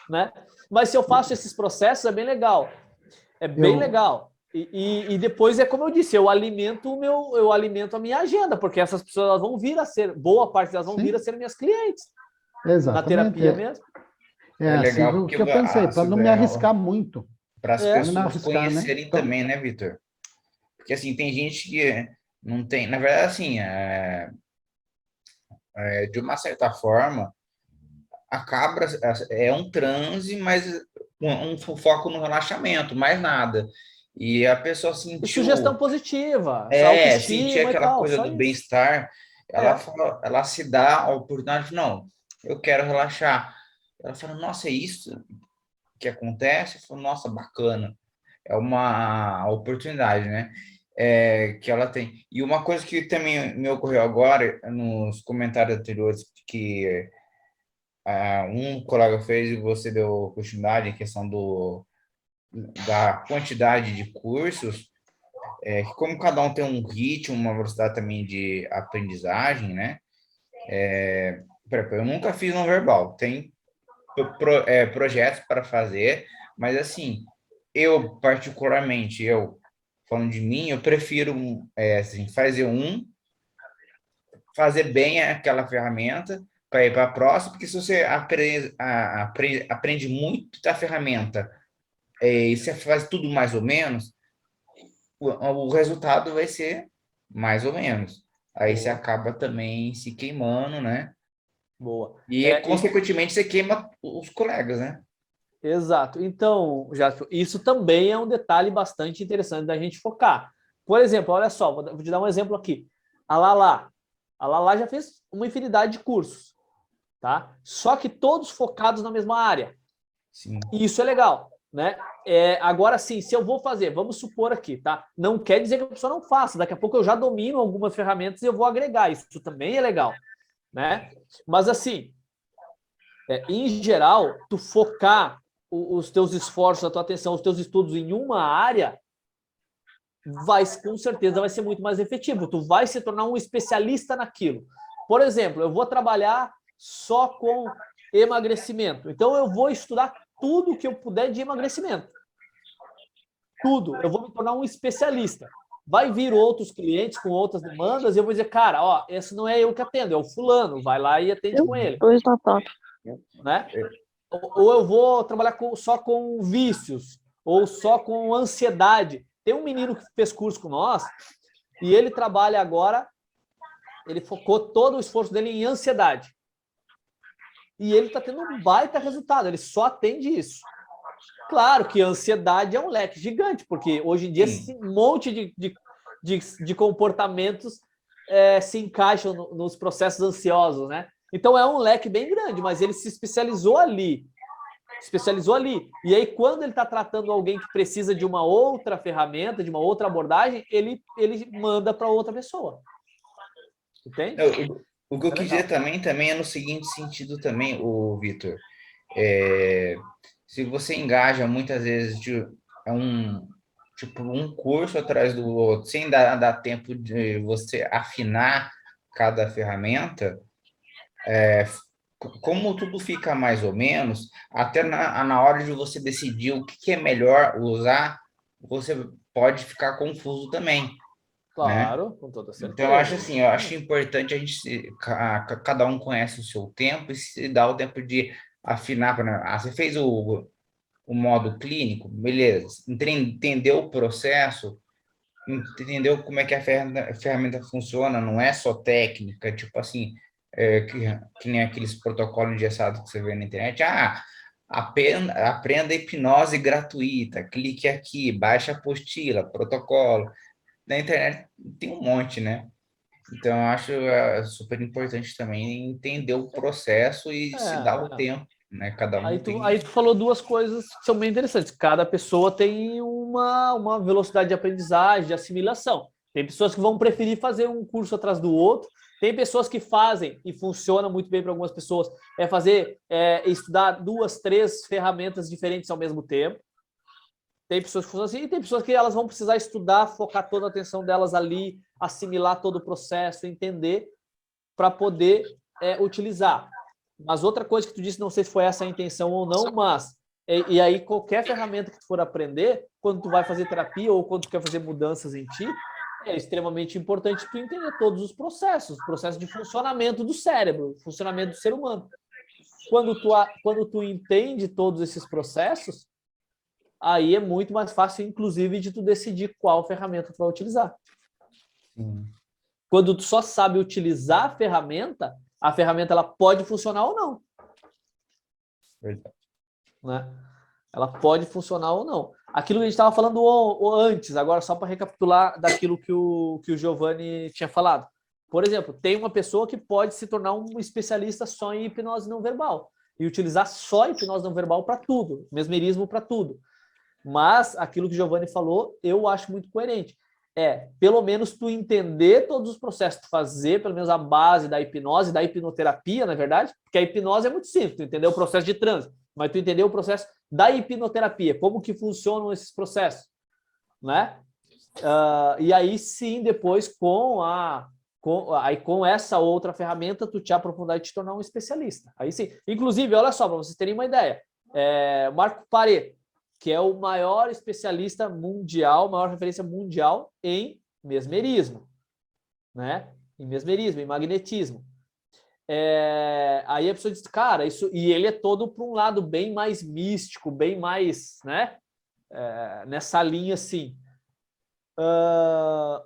né? Mas se eu faço esses processos, é bem legal. Legal. E depois é como eu disse, eu alimento a minha agenda, porque essas pessoas elas vão vir a ser, boa parte delas vão vir a ser minhas clientes. Exatamente. Na terapia mesmo. É legal assim, porque o que eu pensei, para não me arriscar muito. Para as pessoas arriscar, conhecerem também, né, Vitor? Porque assim, tem gente que não tem, na verdade, assim, de uma certa forma, acaba um transe, mas um foco no relaxamento, mais nada. E a pessoa sentiu... Sugestão positiva. Sentir aquela coisa do bem-estar. Ela se dá a oportunidade, não, eu quero relaxar. Ela fala, nossa, é isso que acontece? Eu falo, nossa, bacana. É uma oportunidade, né? Que ela tem. E uma coisa que também me ocorreu agora, nos comentários anteriores, que um colega fez e você deu continuidade em questão da quantidade de cursos, que como cada um tem um ritmo, uma velocidade também de aprendizagem, né? Eu nunca fiz não verbal, tem projetos para fazer, mas assim, eu particularmente, falando de mim, eu prefiro assim, fazer bem aquela ferramenta para ir para a próxima, porque se você aprende muito da ferramenta e você faz tudo mais ou menos, o resultado vai ser mais ou menos. Aí você acaba também se queimando, né? Boa. E, consequentemente, você queima os colegas, né? Exato. Então, Jasper, isso também é um detalhe bastante interessante da gente focar. Por exemplo, olha só, vou te dar um exemplo aqui. A Lala já fez uma infinidade de cursos, tá? Só que todos focados na mesma área. Sim. E isso é legal, né? Agora sim, se eu vou fazer, vamos supor aqui, tá? Não quer dizer que a pessoa não faça. Daqui a pouco eu já domino algumas ferramentas e eu vou agregar. Isso também é legal, né? Mas assim, em geral, tu focar os teus esforços, a tua atenção, os teus estudos em uma área, com certeza vai ser muito mais efetivo. Tu vai se tornar um especialista naquilo. Por exemplo, eu vou trabalhar só com emagrecimento. Então, eu vou estudar tudo que eu puder de emagrecimento. Tudo. Eu vou me tornar um especialista. Vai vir outros clientes com outras demandas e eu vou dizer, cara, ó, esse não é eu que atendo, é o fulano, vai lá e atende com ele. Dois tá top. Né? Ou eu vou trabalhar só com vícios, ou só com ansiedade. Tem um menino que fez curso com nós e ele trabalha agora, ele focou todo o esforço dele em ansiedade. E ele está tendo um baita resultado, ele só atende isso. Claro que a ansiedade é um leque gigante, porque hoje em dia esse monte de comportamentos se encaixam nos processos ansiosos, né? Então é um leque bem grande, mas ele se especializou ali. E aí, quando ele está tratando alguém que precisa de uma outra ferramenta, de uma outra abordagem, ele manda para outra pessoa. Entende? O que eu quis dizer também é no seguinte sentido também, Vitor. Se você engaja muitas vezes um curso atrás do outro, sem dar tempo de você afinar cada ferramenta, como tudo fica mais ou menos, até na hora de você decidir o que é melhor usar, você pode ficar confuso também. Claro, né? com toda certeza. Então, eu acho importante a gente, cada um conhece o seu tempo e se dá o tempo de afinar. Você fez o modo clínico, beleza, entendeu o processo, entendeu como é que a ferramenta funciona, não é só técnica, tipo assim, que nem aqueles protocolos engessados que você vê na internet. Aprenda hipnose gratuita, clique aqui, baixa a apostila, protocolo. Na internet tem um monte, né? Então, eu acho super importante também entender o processo e se dar o tempo, né? Cada um aí tu falou duas coisas que são bem interessantes. Cada pessoa tem uma velocidade de aprendizagem, de assimilação. Tem pessoas que vão preferir fazer um curso atrás do outro. Tem pessoas que fazem, e funciona muito bem para algumas pessoas, estudar 2, 3 ferramentas diferentes ao mesmo tempo. Tem pessoas que funcionam assim, e tem pessoas que elas vão precisar estudar, focar toda a atenção delas ali, assimilar todo o processo, entender, para poder utilizar. Mas outra coisa que tu disse, não sei se foi essa a intenção ou não, mas e aí qualquer ferramenta que tu for aprender, quando tu vai fazer terapia ou quando tu quer fazer mudanças em ti, é extremamente importante tu entender todos os processos de funcionamento do cérebro, funcionamento do ser humano. Quando tu entende todos esses processos, aí é muito mais fácil, inclusive, de tu decidir qual ferramenta tu vai utilizar. Quando tu só sabe utilizar a ferramenta ela pode funcionar ou não. Verdade. Né? Ela pode funcionar ou não. Aquilo que a gente estava falando antes, agora só para recapitular daquilo que o Giovanni tinha falado. Por exemplo, tem uma pessoa que pode se tornar um especialista só em hipnose não verbal e utilizar só hipnose não verbal para tudo, mesmerismo para tudo. Mas aquilo que o Giovanni falou, eu acho muito coerente. Pelo menos tu entender todos os processos, tu fazer pelo menos a base da hipnose, da hipnoterapia, na verdade, porque a hipnose é muito simples, tu entendeu o processo de transe, mas tu entendeu o processo da hipnoterapia, como que funcionam esses processos, né? E aí sim, depois com essa outra ferramenta, tu te aprofundar e te tornar um especialista. Aí sim. Inclusive, olha só, para vocês terem uma ideia, Marco Pareto, que é o maior especialista mundial, maior referência mundial em mesmerismo, né? Em mesmerismo, em magnetismo. Aí a pessoa diz, cara, isso... E ele é todo para um lado bem mais místico, bem mais, né? Nessa linha, assim.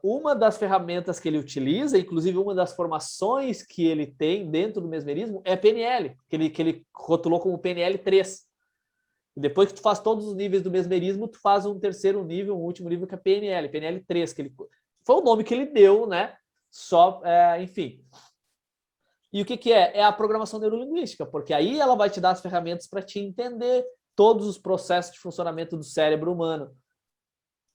Uma das ferramentas que ele utiliza, inclusive uma das formações que ele tem dentro do mesmerismo, é PNL, que ele rotulou como PNL 3. Depois que tu faz todos os níveis do mesmerismo, tu faz um terceiro nível, um último nível, que é PNL 3, que foi o nome que ele deu, né? Enfim. E o que é? É a programação neurolinguística, porque aí ela vai te dar as ferramentas para te entender todos os processos de funcionamento do cérebro humano.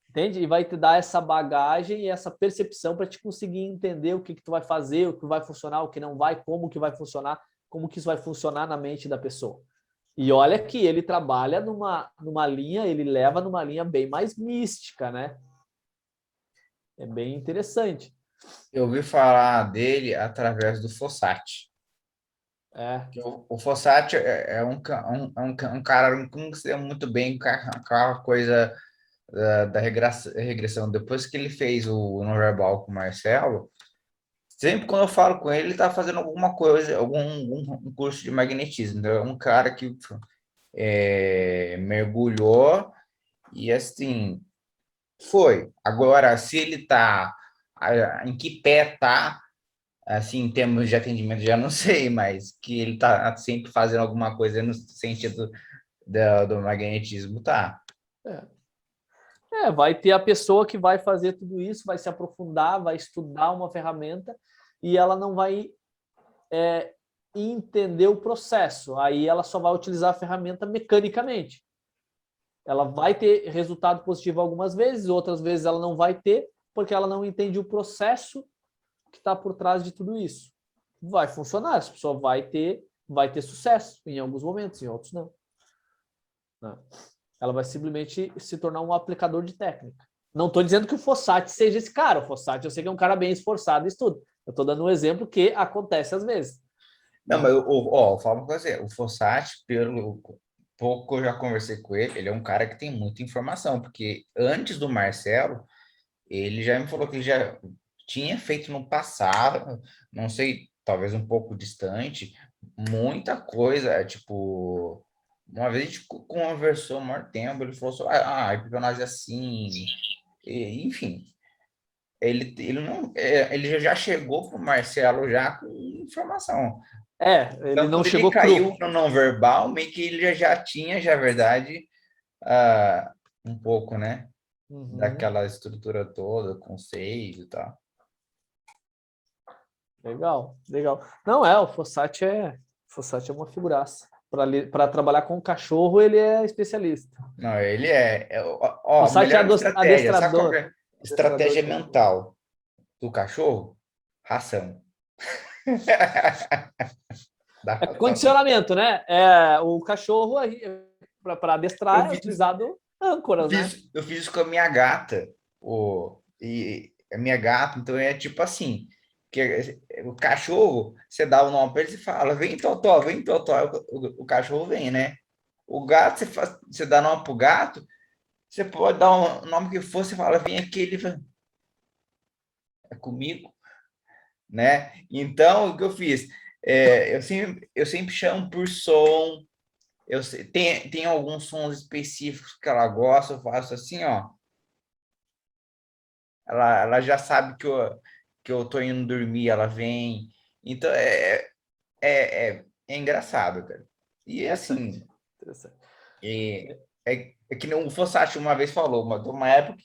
Entende? E vai te dar essa bagagem e essa percepção para te conseguir entender o que tu vai fazer, o que vai funcionar, o que não vai, como que vai funcionar, como que isso vai funcionar na mente da pessoa. E olha que ele trabalha numa linha, ele leva numa linha bem mais mística, né? É bem interessante. Eu ouvi falar dele através do Fossati. O Fossati é um cara que não sei muito bem com aquela coisa da regressão. Depois que ele fez o no verbal com o Marcelo, sempre quando eu falo com ele, ele está fazendo alguma coisa, um curso de magnetismo. Então, é um cara que mergulhou e assim foi. Agora, se ele está em que pé tá, assim, em termos de atendimento, já não sei, mas que ele está sempre fazendo alguma coisa no sentido do magnetismo, tá? Vai ter a pessoa que vai fazer tudo isso, vai se aprofundar, vai estudar uma ferramenta e ela não vai entender o processo. Aí ela só vai utilizar a ferramenta mecanicamente. Ela vai ter resultado positivo algumas vezes, outras vezes ela não vai ter, porque ela não entende o processo que está por trás de tudo isso. Vai funcionar, essa pessoa vai ter sucesso em alguns momentos, em outros não. Ela vai simplesmente se tornar um aplicador de técnica. Não estou dizendo que o Fossati seja esse cara. O Fossati eu sei que é um cara bem esforçado e estuda. Eu estou dando um exemplo que acontece às vezes. Não, mas eu falo com você, o Fossati, pelo pouco que eu já conversei com ele é um cara que tem muita informação, porque antes do Marcelo, ele já me falou que ele já tinha feito no passado, não sei, talvez um pouco distante, muita coisa, tipo, uma vez a gente conversou há muito tempo, ele falou sobre a hipnose assim, enfim, ele já chegou para o Marcelo já com informação. Ele então, não chegou caiu no não verbal, meio que ele já tinha, já verdade, um pouco, né? Daquela estrutura toda, conceito e tal. Legal, legal. Não, o Fossati é uma figuraça. Para trabalhar com cachorro, ele é especialista. Não, ele Fossati é adestrador. Sabe qual é? Estratégia mental do cachorro? Ração. Condicionamento, né? O cachorro, para adestrar, é utilizado âncoras, né? Eu fiz isso com a minha gata. E a minha gata, então é tipo assim, que o cachorro, você dá o nome para ele e fala, vem Totó, vem Totó, o cachorro vem, né? O gato, você dá nome pro gato, você pode dar o nome que for, você fala, vem aqui, ele fala, é comigo, né? Então, o que eu fiz? Eu sempre chamo por som, tem alguns sons específicos que ela gosta, eu faço assim, ó. Ela já sabe que eu tô indo dormir, ela vem. Então, é engraçado, cara. E assim, é que nem o Fossati uma vez falou, uma época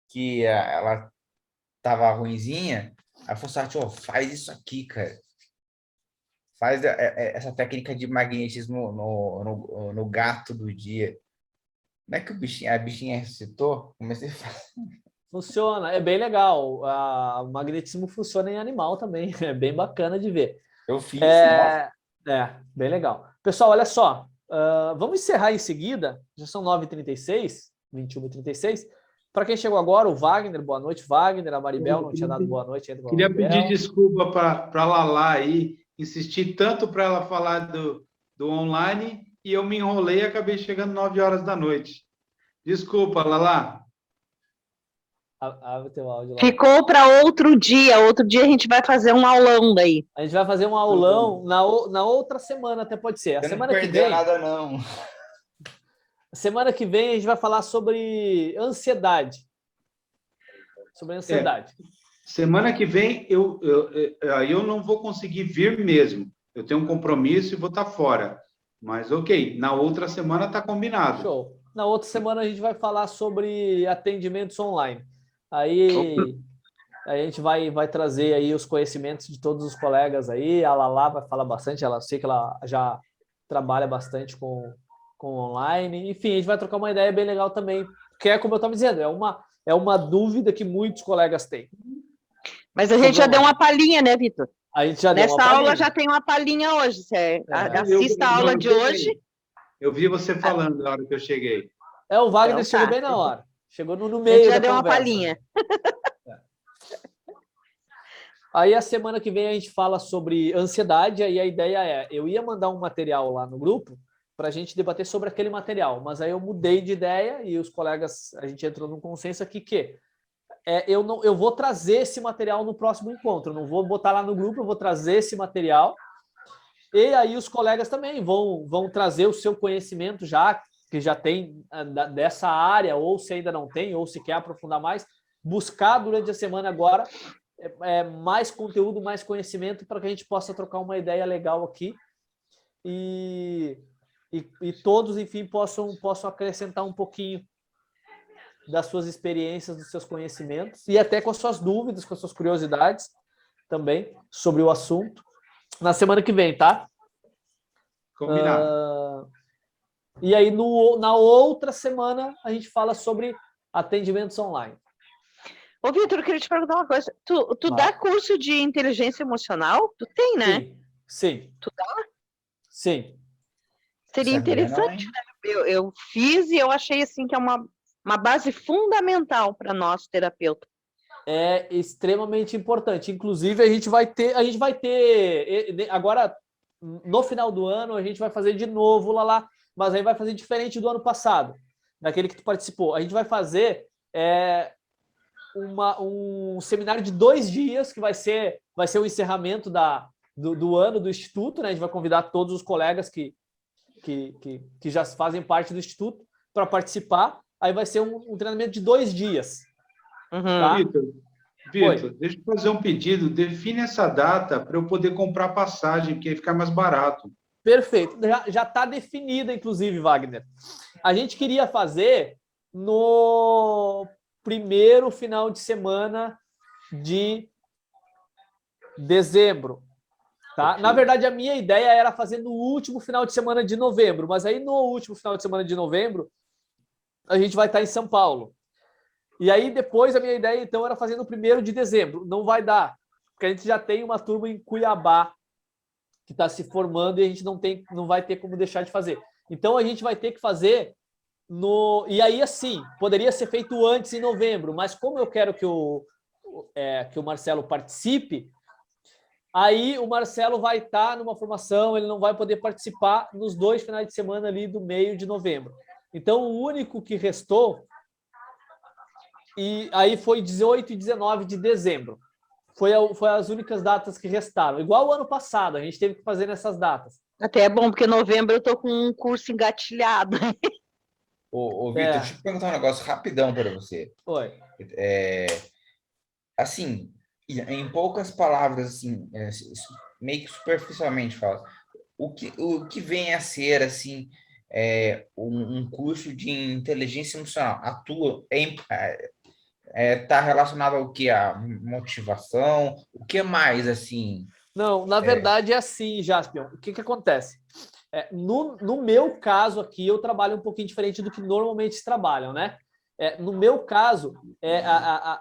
que ela tava ruinzinha, a Fossati, faz isso aqui, cara. Faz essa técnica de magnetismo no gato do dia. Não é que a bichinha ressuscitou? Comecei a fazer. Funciona, é bem legal. O magnetismo funciona em animal também, é bem bacana de ver. Eu fiz. Bem legal. Pessoal, olha só, vamos encerrar em seguida, já são 9h36, 21h36. Para quem chegou agora, o Wagner, boa noite, Wagner, a Maribel não tinha dado boa noite ainda. Queria pedir desculpa para a Lala aí, insisti tanto para ela falar do online e eu me enrolei e acabei chegando 9 horas da noite. Desculpa, Lala. Abre teu áudio lá. Ficou para outro dia. Outro dia a gente vai fazer um aulão daí. A gente vai fazer um aulão na outra semana, até pode ser. Eu não perdeu nada, não. Semana que vem a gente vai falar sobre ansiedade. Semana que vem eu não vou conseguir vir mesmo. Eu tenho um compromisso e vou estar fora. Mas ok, na outra semana está combinado. Show. Na outra semana a gente vai falar sobre atendimentos online. Aí a gente vai trazer aí os conhecimentos de todos os colegas aí. A Lala vai falar bastante, sei que ela já trabalha bastante com online. Enfim, a gente vai trocar uma ideia bem legal também, que é como eu estava dizendo, é uma dúvida que muitos colegas têm. Mas a gente já deu uma palhinha, né, Vitor? A gente já deu uma palhinha. Nessa aula palhinha. Já tem uma palhinha hoje. Você assista a aula de hoje. Eu vi você falando na hora que eu cheguei. O Wagner chegou bem na hora. Chegou no meio da conversa. Já deu uma palhinha. Aí a semana que vem a gente fala sobre ansiedade, aí a ideia é, eu ia mandar um material lá no grupo para a gente debater sobre aquele material, mas aí eu mudei de ideia e os colegas, a gente entrou num consenso aqui que eu vou trazer esse material no próximo encontro, eu não vou botar lá no grupo, eu vou trazer esse material, e aí os colegas também vão trazer o seu conhecimento já, que já tem dessa área, ou se ainda não tem, ou se quer aprofundar mais, buscar durante a semana agora mais conteúdo, mais conhecimento, para que a gente possa trocar uma ideia legal aqui e todos, enfim, possam acrescentar um pouquinho das suas experiências, dos seus conhecimentos e até com as suas dúvidas, com as suas curiosidades também sobre o assunto na semana que vem, tá? Combinado. E aí, na outra semana, a gente fala sobre atendimentos online. Ô, Vitor, eu queria te perguntar uma coisa. Tu dá curso de inteligência emocional? Tu tem, né? Sim. Tu dá? Sim. Seria interessante, né? Eu fiz e eu achei assim que é uma base fundamental para nós, terapeuta. É extremamente importante. Inclusive, a gente vai ter agora, no final do ano, a gente vai fazer de novo lá, mas aí vai fazer diferente do ano passado, daquele que tu participou. A gente vai fazer um seminário de 2 dias, que vai ser o encerramento do ano do Instituto, né? A gente vai convidar todos os colegas que já fazem parte do Instituto para participar. Aí vai ser um treinamento de 2 dias. Tá? Vitor, deixa eu fazer um pedido. Define essa data para eu poder comprar passagem, porque aí fica mais barato. Perfeito. Já está definida, inclusive, Wagner. A gente queria fazer no primeiro final de semana de dezembro. Tá? Okay. Na verdade, a minha ideia era fazer no último final de semana de novembro, mas aí no último final de semana de novembro a gente vai estar em São Paulo. E aí depois a minha ideia então era fazer no 1º de dezembro. Não vai dar, porque a gente já tem uma turma em Cuiabá que está se formando e a gente não vai ter como deixar de fazer. Então a gente vai ter que fazer e aí assim, poderia ser feito antes em novembro, mas como eu quero que o Marcelo participe, aí o Marcelo vai estar numa formação, ele não vai poder participar nos 2 finais de semana ali do meio de novembro. Então, o único que restou, e aí foi 18 e 19 de dezembro. Foi as únicas datas que restaram. Igual o ano passado, a gente teve que fazer nessas datas. Até é bom, porque em novembro eu estou com um curso engatilhado. Ô Vitor, deixa eu perguntar um negócio rapidão para você. Oi. Assim, em poucas palavras, assim, meio que superficialmente fala, o que vem a ser, assim, um curso de inteligência emocional? Está relacionado ao que? A motivação? O que mais, assim? Não, na verdade é assim, Jaspion. O que acontece? No meu caso aqui, eu trabalho um pouquinho diferente do que normalmente se trabalham, né? No meu caso,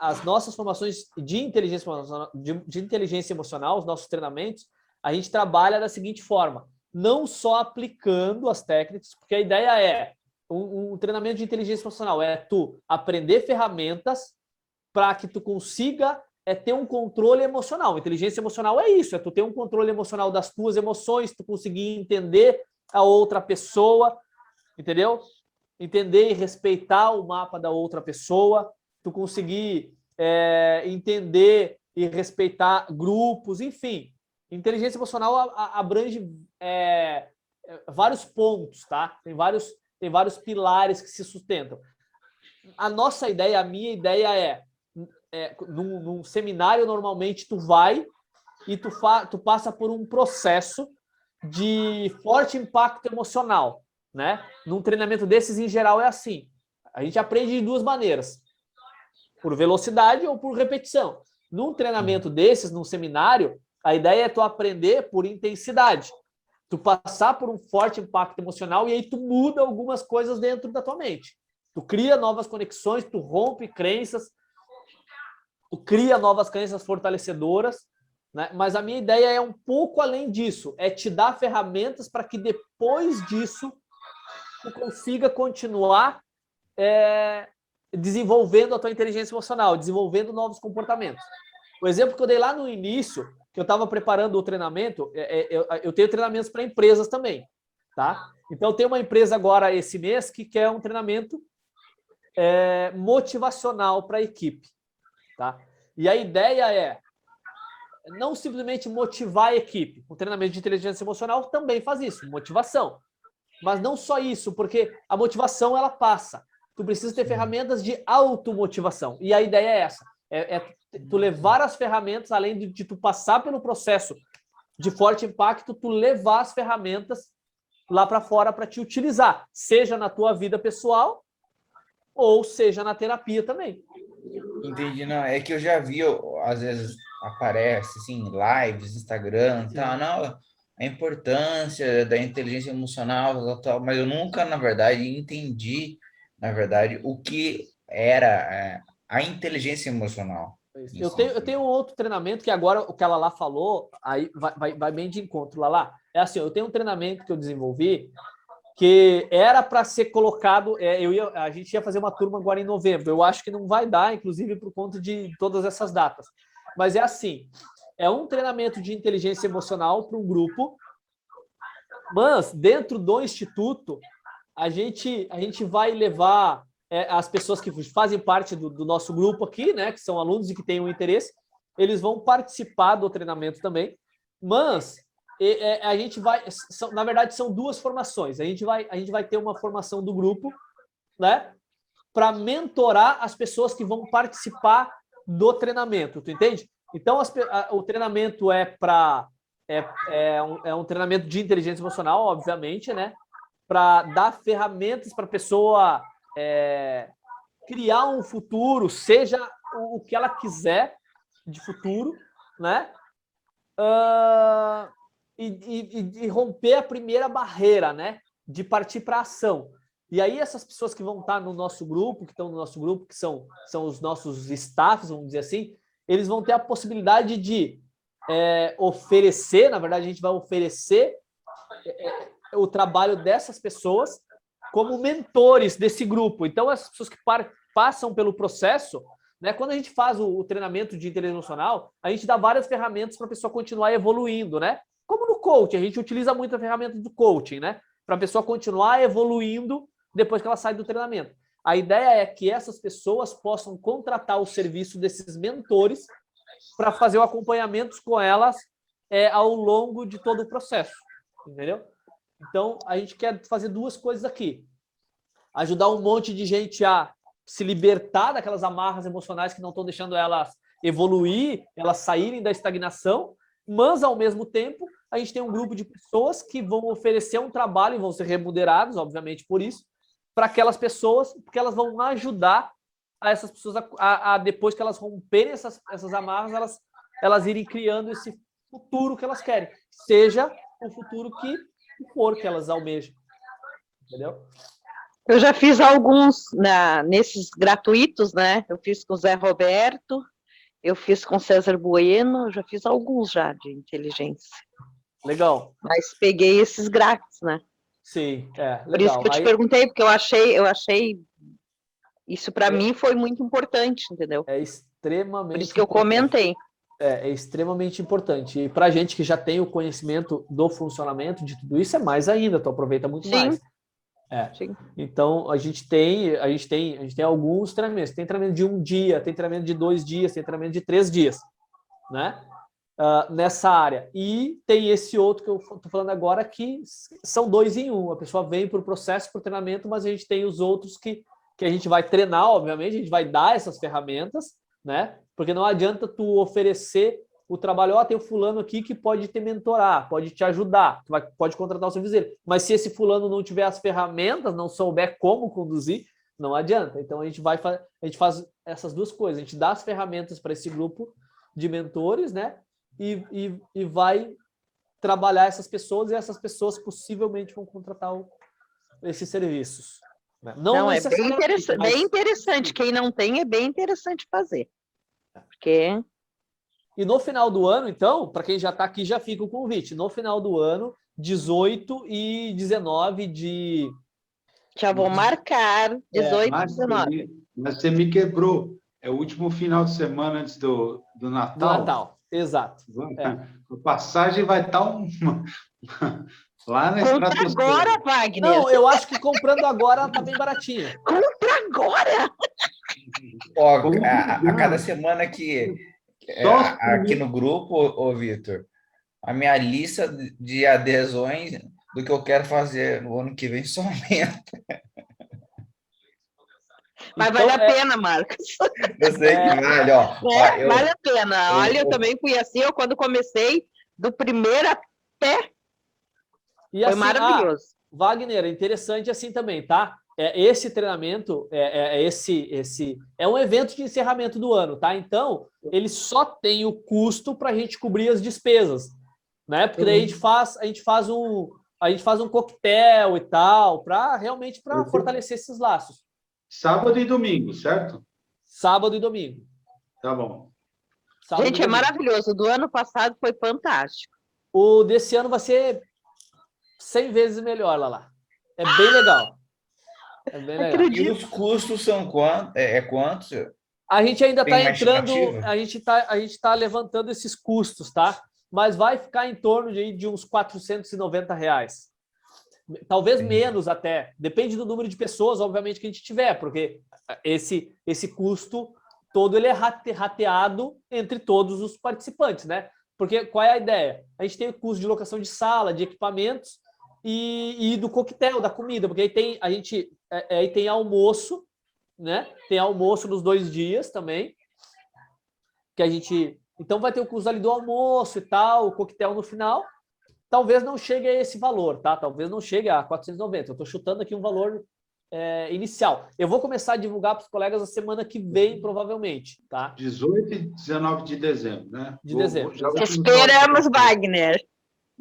as nossas formações de inteligência emocional, os nossos treinamentos, a gente trabalha da seguinte forma, não só aplicando as técnicas, porque a ideia é um treinamento de inteligência emocional, tu aprender ferramentas para que tu consiga ter um controle emocional. Inteligência emocional é isso, tu ter um controle emocional das tuas emoções, tu conseguir entender a outra pessoa, entendeu? Entender e respeitar o mapa da outra pessoa, tu conseguir entender e respeitar grupos, enfim. Inteligência emocional abrange vários pontos, tá? Tem vários pilares que se sustentam. A nossa ideia, a minha ideia num seminário, normalmente tu vai e tu passa por um processo de forte impacto emocional, né? Num treinamento desses, em geral, é assim. A gente aprende de 2 maneiras, por velocidade ou por repetição. Num treinamento desses, num seminário, a ideia é tu aprender por intensidade. Tu passar por um forte impacto emocional e aí tu muda algumas coisas dentro da tua mente. Tu cria novas conexões, tu rompe crenças, tu cria novas crenças fortalecedoras, né? Mas a minha ideia é um pouco além disso, é te dar ferramentas para que depois disso tu consiga continuar desenvolvendo a tua inteligência emocional, desenvolvendo novos comportamentos. O exemplo que eu dei lá no início, que eu estava preparando o treinamento, eu tenho treinamentos para empresas também, tá? Então, eu tenho uma empresa agora esse mês que quer um treinamento motivacional para a equipe, tá? E a ideia é não simplesmente motivar a equipe. O treinamento de inteligência emocional também faz isso, motivação. Mas não só isso, porque a motivação, ela passa. Tu precisa ter ferramentas de automotivação. E a ideia é essa. Tu levar as ferramentas, além de tu passar pelo processo de forte impacto, tu levar as ferramentas lá para fora para te utilizar, seja na tua vida pessoal ou seja na terapia também. Entendi, não. É que eu já vi, às vezes aparece assim, lives, Instagram, tal, não, a importância da inteligência emocional, tal, mas eu nunca, na verdade, entendi, na verdade, o que era a inteligência emocional. Eu tenho um outro treinamento que agora o que a Lala falou, aí vai bem de encontro, Lala. É assim, eu tenho um treinamento que eu desenvolvi que era para ser colocado, a gente ia fazer uma turma agora em novembro. Eu acho que não vai dar, inclusive por conta de todas essas datas. Mas é assim, é um treinamento de inteligência emocional para um grupo, mas dentro do Instituto, a gente vai levar as pessoas que fazem parte do nosso grupo aqui, né, que são alunos e que têm um interesse, eles vão participar do treinamento também, mas a gente vai, na verdade, são duas formações. A gente vai ter uma formação do grupo, né, para mentorar as pessoas que vão participar do treinamento, tu entende? Então, o treinamento é um treinamento de inteligência emocional, obviamente, né, para dar ferramentas para a pessoa criar um futuro, seja o que ela quiser de futuro, né? E romper a primeira barreira, né? De partir para a ação. E aí essas pessoas que vão estar no nosso grupo, que estão no nosso grupo, que são os nossos staffs, vamos dizer assim, eles vão ter a possibilidade de oferecer, na verdade a gente vai oferecer o trabalho dessas pessoas como mentores desse grupo. Então, essas pessoas que passam pelo processo, né, quando a gente faz o treinamento de inteligência emocional, a gente dá várias ferramentas para a pessoa continuar evoluindo, né? Como no coaching, a gente utiliza muito a ferramenta do coaching, né? Para a pessoa continuar evoluindo depois que ela sai do treinamento. A ideia é que essas pessoas possam contratar o serviço desses mentores para fazer o acompanhamento com elas ao longo de todo o processo, entendeu? Então, a gente quer fazer duas coisas aqui. Ajudar um monte de gente a se libertar daquelas amarras emocionais que não estão deixando elas evoluir, elas saírem da estagnação, mas, ao mesmo tempo, a gente tem um grupo de pessoas que vão oferecer um trabalho e vão ser remunerados, obviamente, por isso, para aquelas pessoas, porque elas vão ajudar a essas pessoas a depois que elas romperem essas amarras, elas irem criando esse futuro que elas querem, seja o futuro que for que elas almejam, entendeu? Eu já fiz alguns nesses gratuitos, né? Eu fiz com o Zé Roberto, eu fiz com o César Bueno, eu já fiz alguns já de inteligência. Legal. Mas peguei esses grátis, né? Sim, legal. Por isso que eu te perguntei, porque eu achei isso para mim foi muito importante, entendeu? É extremamente Por isso que eu comentei. É extremamente importante. E para a gente que já tem o conhecimento do funcionamento de tudo isso, é mais ainda, tu aproveita muito mais. Sim. Então, a gente tem alguns treinamentos. Tem treinamento de 1 dia, tem treinamento de 2 dias, tem treinamento de 3 dias, né? Nessa área. E tem esse outro que eu estou falando agora, que são 2 em 1. A pessoa vem para o processo, para o treinamento, mas a gente tem os outros que a gente vai treinar, obviamente, a gente vai dar essas ferramentas, né? Porque não adianta tu oferecer o trabalho, tem o fulano aqui que pode te mentorar, pode te ajudar, pode contratar o serviço dele. Mas se esse fulano não tiver as ferramentas, não souber como conduzir, não adianta. Então, a gente faz essas duas coisas. A gente dá as ferramentas para esse grupo de mentores, né? E vai trabalhar essas pessoas, e essas pessoas possivelmente vão contratar esses serviços. Né? Não é bem interessante. Quem não tem, é bem interessante fazer. Porque... E no final do ano, então, para quem já está aqui, já fica o convite. No final do ano, 18 e 19 de... Já vou marcar, 18 e 19. Mas você me quebrou. É o último final de semana antes do Do Natal. Natal, exato. A passagem vai estar lá na Compra estratosfera. agora, Wagner. Não, eu acho que comprando agora ela tá bem baratinha. Compra agora. Ó, a cada semana que Só os aqui no grupo, ô Vitor, a minha lista de adesões do que eu quero fazer no ano que vem só aumenta. Mas Então, vale a pena, Marcos. Eu sei que vale, ó. Vale a pena. Olha, eu também fui assim, eu quando comecei, do primeiro até, E foi assim, maravilhoso. Wagner, é interessante assim também, tá? Esse treinamento é um evento de encerramento do ano, tá? Então, ele só tem o custo para a gente cobrir as despesas, né? Porque daí a gente faz um coquetel e tal, para realmente fortalecer esses laços. Sábado e domingo, certo? Sábado e domingo. Tá bom. Sábado Gente, e é domingo. maravilhoso. Do ano passado foi fantástico. O desse ano vai ser 100 vezes melhor, Lala. É bem legal. É bem legal. E os custos são quantos? A gente ainda está Tem uma entrando, estimativa? a gente tá levantando esses custos, tá? Mas vai ficar em torno de uns R$490. Talvez menos até. Depende do número de pessoas, obviamente, que a gente tiver, porque esse custo todo ele é rateado entre todos os participantes, né? Porque qual é a ideia? A gente tem o custo de locação de sala, de equipamentos e do coquetel, da comida, porque aí tem almoço, né? Tem almoço nos 2 dias também, que a gente... Então vai ter o custo ali do almoço e tal, o coquetel no final. Talvez não chegue a esse valor, tá? Talvez não chegue a 490. Eu estou chutando aqui um valor inicial. Eu vou começar a divulgar para os colegas a semana que vem, provavelmente, tá? 18 e 19 de dezembro, né? De dezembro. Esperamos, Wagner.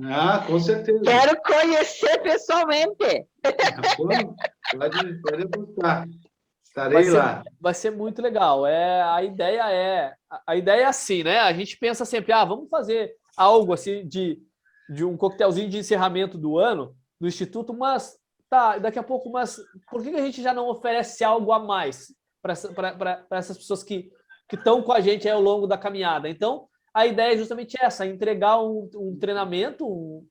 Ah, com certeza. Quero conhecer pessoalmente. Pode apostar. Estarei lá. Vai ser muito legal. A ideia é assim, né? A gente pensa sempre, vamos fazer algo assim de um coquetelzinho de encerramento do ano do Instituto, mas daqui a pouco, mas por que a gente já não oferece algo a mais para essas pessoas que estão com a gente aí ao longo da caminhada? Então, a ideia é justamente essa, entregar um treinamento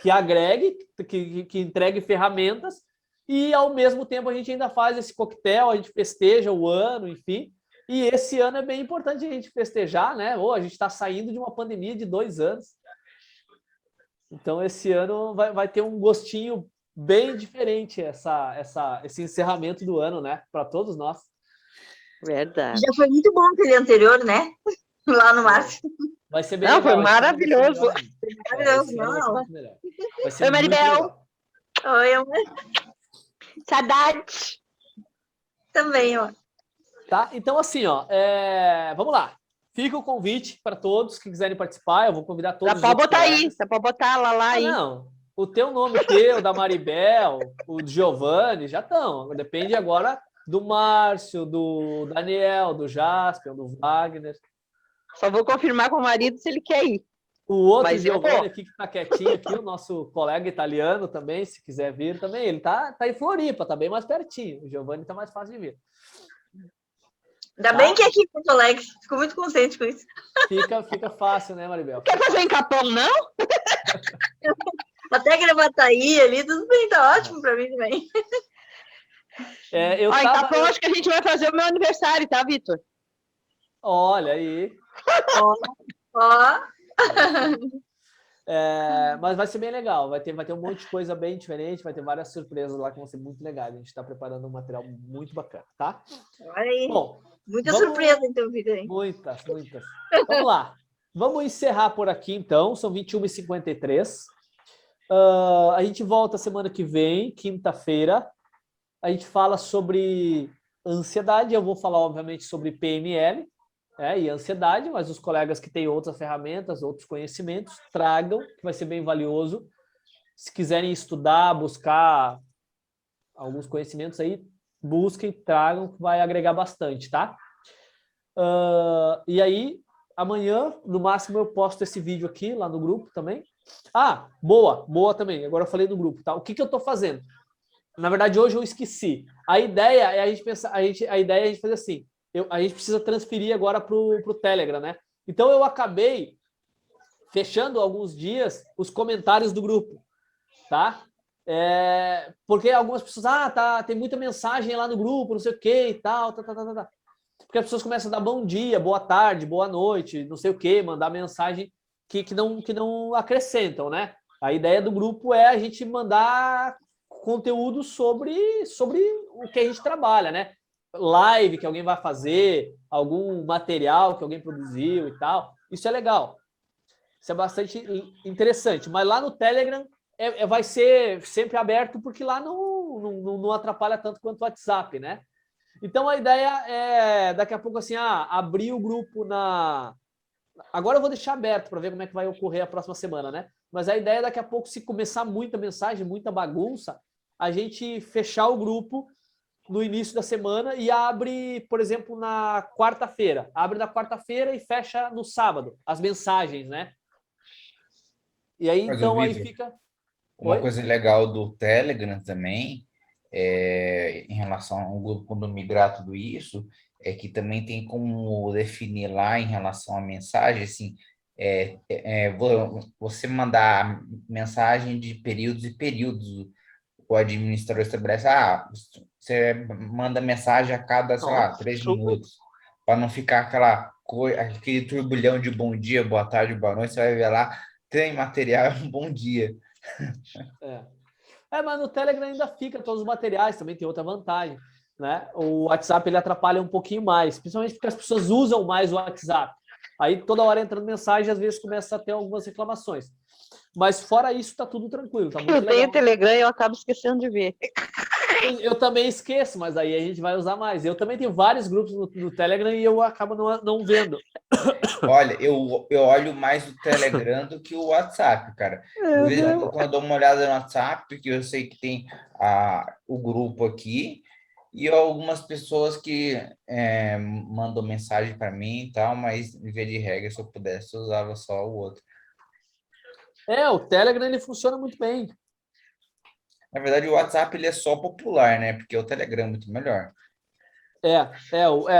que agregue, que entregue ferramentas e, ao mesmo tempo, a gente ainda faz esse coquetel, a gente festeja o ano, enfim. E esse ano é bem importante a gente festejar, né? A gente está saindo de uma pandemia de 2 anos. Então, esse ano vai ter um gostinho bem diferente esse encerramento do ano, né? Para todos nós. Verdade. Já foi muito bom aquele anterior, né? Lá no máximo. Vai ser bem Não, legal. foi maravilhoso. Maravilhoso, não. Vai ser Oi, muito Maribel. legal. Oi, amor. Saudade. Também, ó. Tá? Então, assim, vamos lá. Fica o convite para todos que quiserem participar. Eu vou convidar todos. Dá para botar aí, dá para botar lá aí. Não, o teu nome, da Maribel, o do Giovanni, já estão. Depende agora do Márcio, do Daniel, do Jasper, do Wagner. Só vou confirmar com o marido se ele quer ir. O outro Giovanni aqui que está quietinho aqui, o nosso colega italiano também, se quiser vir também. Ele tá em Floripa, tá bem mais pertinho. O Giovanni tá mais fácil de vir. Ainda bem que é aqui em Porto Alegre. Fico muito contente com isso. Fica fácil, né, Maribel? Quer fazer em Capão, não? Até Gravataí ali, tudo bem, tá ótimo para mim também. Em Capão, acho que a gente vai fazer o meu aniversário, tá, Vitor? Olha aí. Ó. Mas vai ser bem legal. Vai ter um monte de coisa bem diferente, vai ter várias surpresas lá que vão ser muito legais. A gente está preparando um material muito bacana, tá? Olha aí. Bom, muita surpresa, então, Vitor. Muitas. Vamos lá. Vamos encerrar por aqui, então. São 21h53. A gente volta semana que vem, quinta-feira. A gente fala sobre ansiedade. Eu vou falar, obviamente, sobre PNL e ansiedade, mas os colegas que têm outras ferramentas, outros conhecimentos, tragam, que vai ser bem valioso. Se quiserem estudar, buscar alguns conhecimentos aí, busquem, tragam, que vai agregar bastante, tá? E aí, amanhã, no máximo, eu posto esse vídeo aqui, lá no grupo também. Boa também. Agora eu falei no grupo, tá? O que eu tô fazendo? Na verdade, hoje eu esqueci. A ideia é a gente pensar, a ideia é a gente fazer assim, a gente precisa transferir agora para o Telegram, né? Então eu acabei fechando alguns dias os comentários do grupo, tá? Porque algumas pessoas, tem muita mensagem lá no grupo, não sei o que e tal, Porque as pessoas começam a dar bom dia, boa tarde, boa noite, não sei o que, mandar mensagem que não acrescentam, né? A ideia do grupo é a gente mandar conteúdo sobre o que a gente trabalha, né? Live que alguém vai fazer, algum material que alguém produziu e tal. Isso é legal. Isso é bastante interessante. Mas lá no Telegram vai ser sempre aberto, porque lá não atrapalha tanto quanto o WhatsApp, né? Então a ideia é, daqui a pouco, assim, abrir o grupo na... Agora eu vou deixar aberto para ver como é que vai ocorrer a próxima semana, né? Mas a ideia é daqui a pouco, se começar muita mensagem, muita bagunça, a gente fechar o grupo no início da semana e abre, por exemplo, na quarta-feira. Abre na quarta-feira e fecha no sábado, as mensagens, né? E aí, Mas, então, aí Vitor, fica... uma Oi? coisa legal do Telegram também, em relação ao grupo, quando migrar tudo isso, é que também tem como definir lá em relação à mensagem, assim, você mandar mensagem de períodos e períodos. O administrador estabelece, você manda mensagem a cada, sei lá, 3 minutos, para não ficar aquele turbulhão de bom dia, boa tarde, boa noite. Você vai ver lá, tem material, é um bom dia. Mas no Telegram ainda fica todos os materiais, também tem outra vantagem, né? O WhatsApp ele atrapalha um pouquinho mais, principalmente porque as pessoas usam mais o WhatsApp. Aí toda hora entrando mensagem, às vezes começa a ter algumas reclamações. Mas fora isso, tá tudo tranquilo, tá muito legal. Eu tenho Telegram e eu acabo esquecendo de ver. Eu também esqueço, mas aí a gente vai usar mais. Eu também tenho vários grupos no Telegram e eu acabo não vendo. Olha, eu olho mais o Telegram do que o WhatsApp, cara. De vez em quando eu dou uma olhada no WhatsApp, porque eu sei que tem o grupo aqui, e algumas pessoas que mandam mensagem para mim e tal, mas, em vez de regra, se eu pudesse, eu usava só o outro. O Telegram ele funciona muito bem. Na verdade, o WhatsApp ele é só popular, né? Porque o Telegram é muito melhor.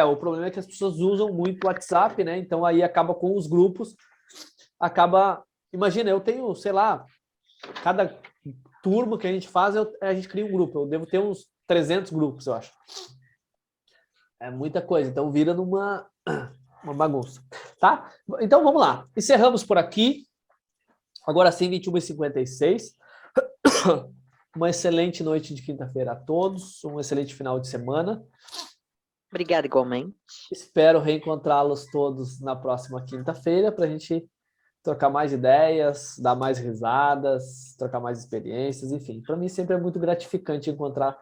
O problema é que as pessoas usam muito o WhatsApp, né? Então aí acaba com os grupos, imagina, eu tenho, sei lá, cada turma que a gente faz, a gente cria um grupo. Eu devo ter uns 300 grupos, eu acho. É muita coisa, então vira uma bagunça, tá? Então vamos lá, encerramos por aqui. Agora sim, 21h56. Uma excelente noite de quinta-feira a todos, um excelente final de semana. Obrigada, igualmente. Espero reencontrá-los todos na próxima quinta-feira para a gente trocar mais ideias, dar mais risadas, trocar mais experiências, enfim. Para mim sempre é muito gratificante encontrar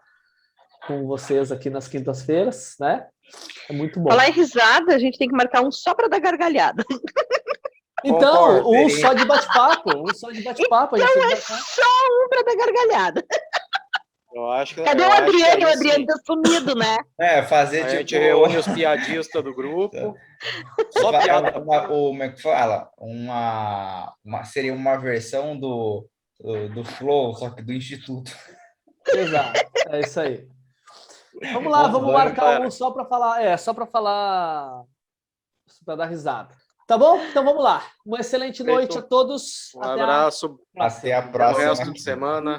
com vocês aqui nas quintas-feiras, né? É muito bom. Falar em risada, a gente tem que marcar um só para dar gargalhada. Então, um só de bate-papo. Então é só um para dar gargalhada. Eu acho que, cadê o Adriano? O Adriano tá sumido, né? Fazer a gente reúne os piadistas do grupo. Só piada. Como é que fala? Seria uma versão do Flow, só que do Instituto. Exato, é isso aí. Vamos lá, vamos marcar um só para falar, para dar risada. Tá bom? Então vamos lá. Uma excelente noite a todos. Um abraço. Até a próxima. Até o resto de semana.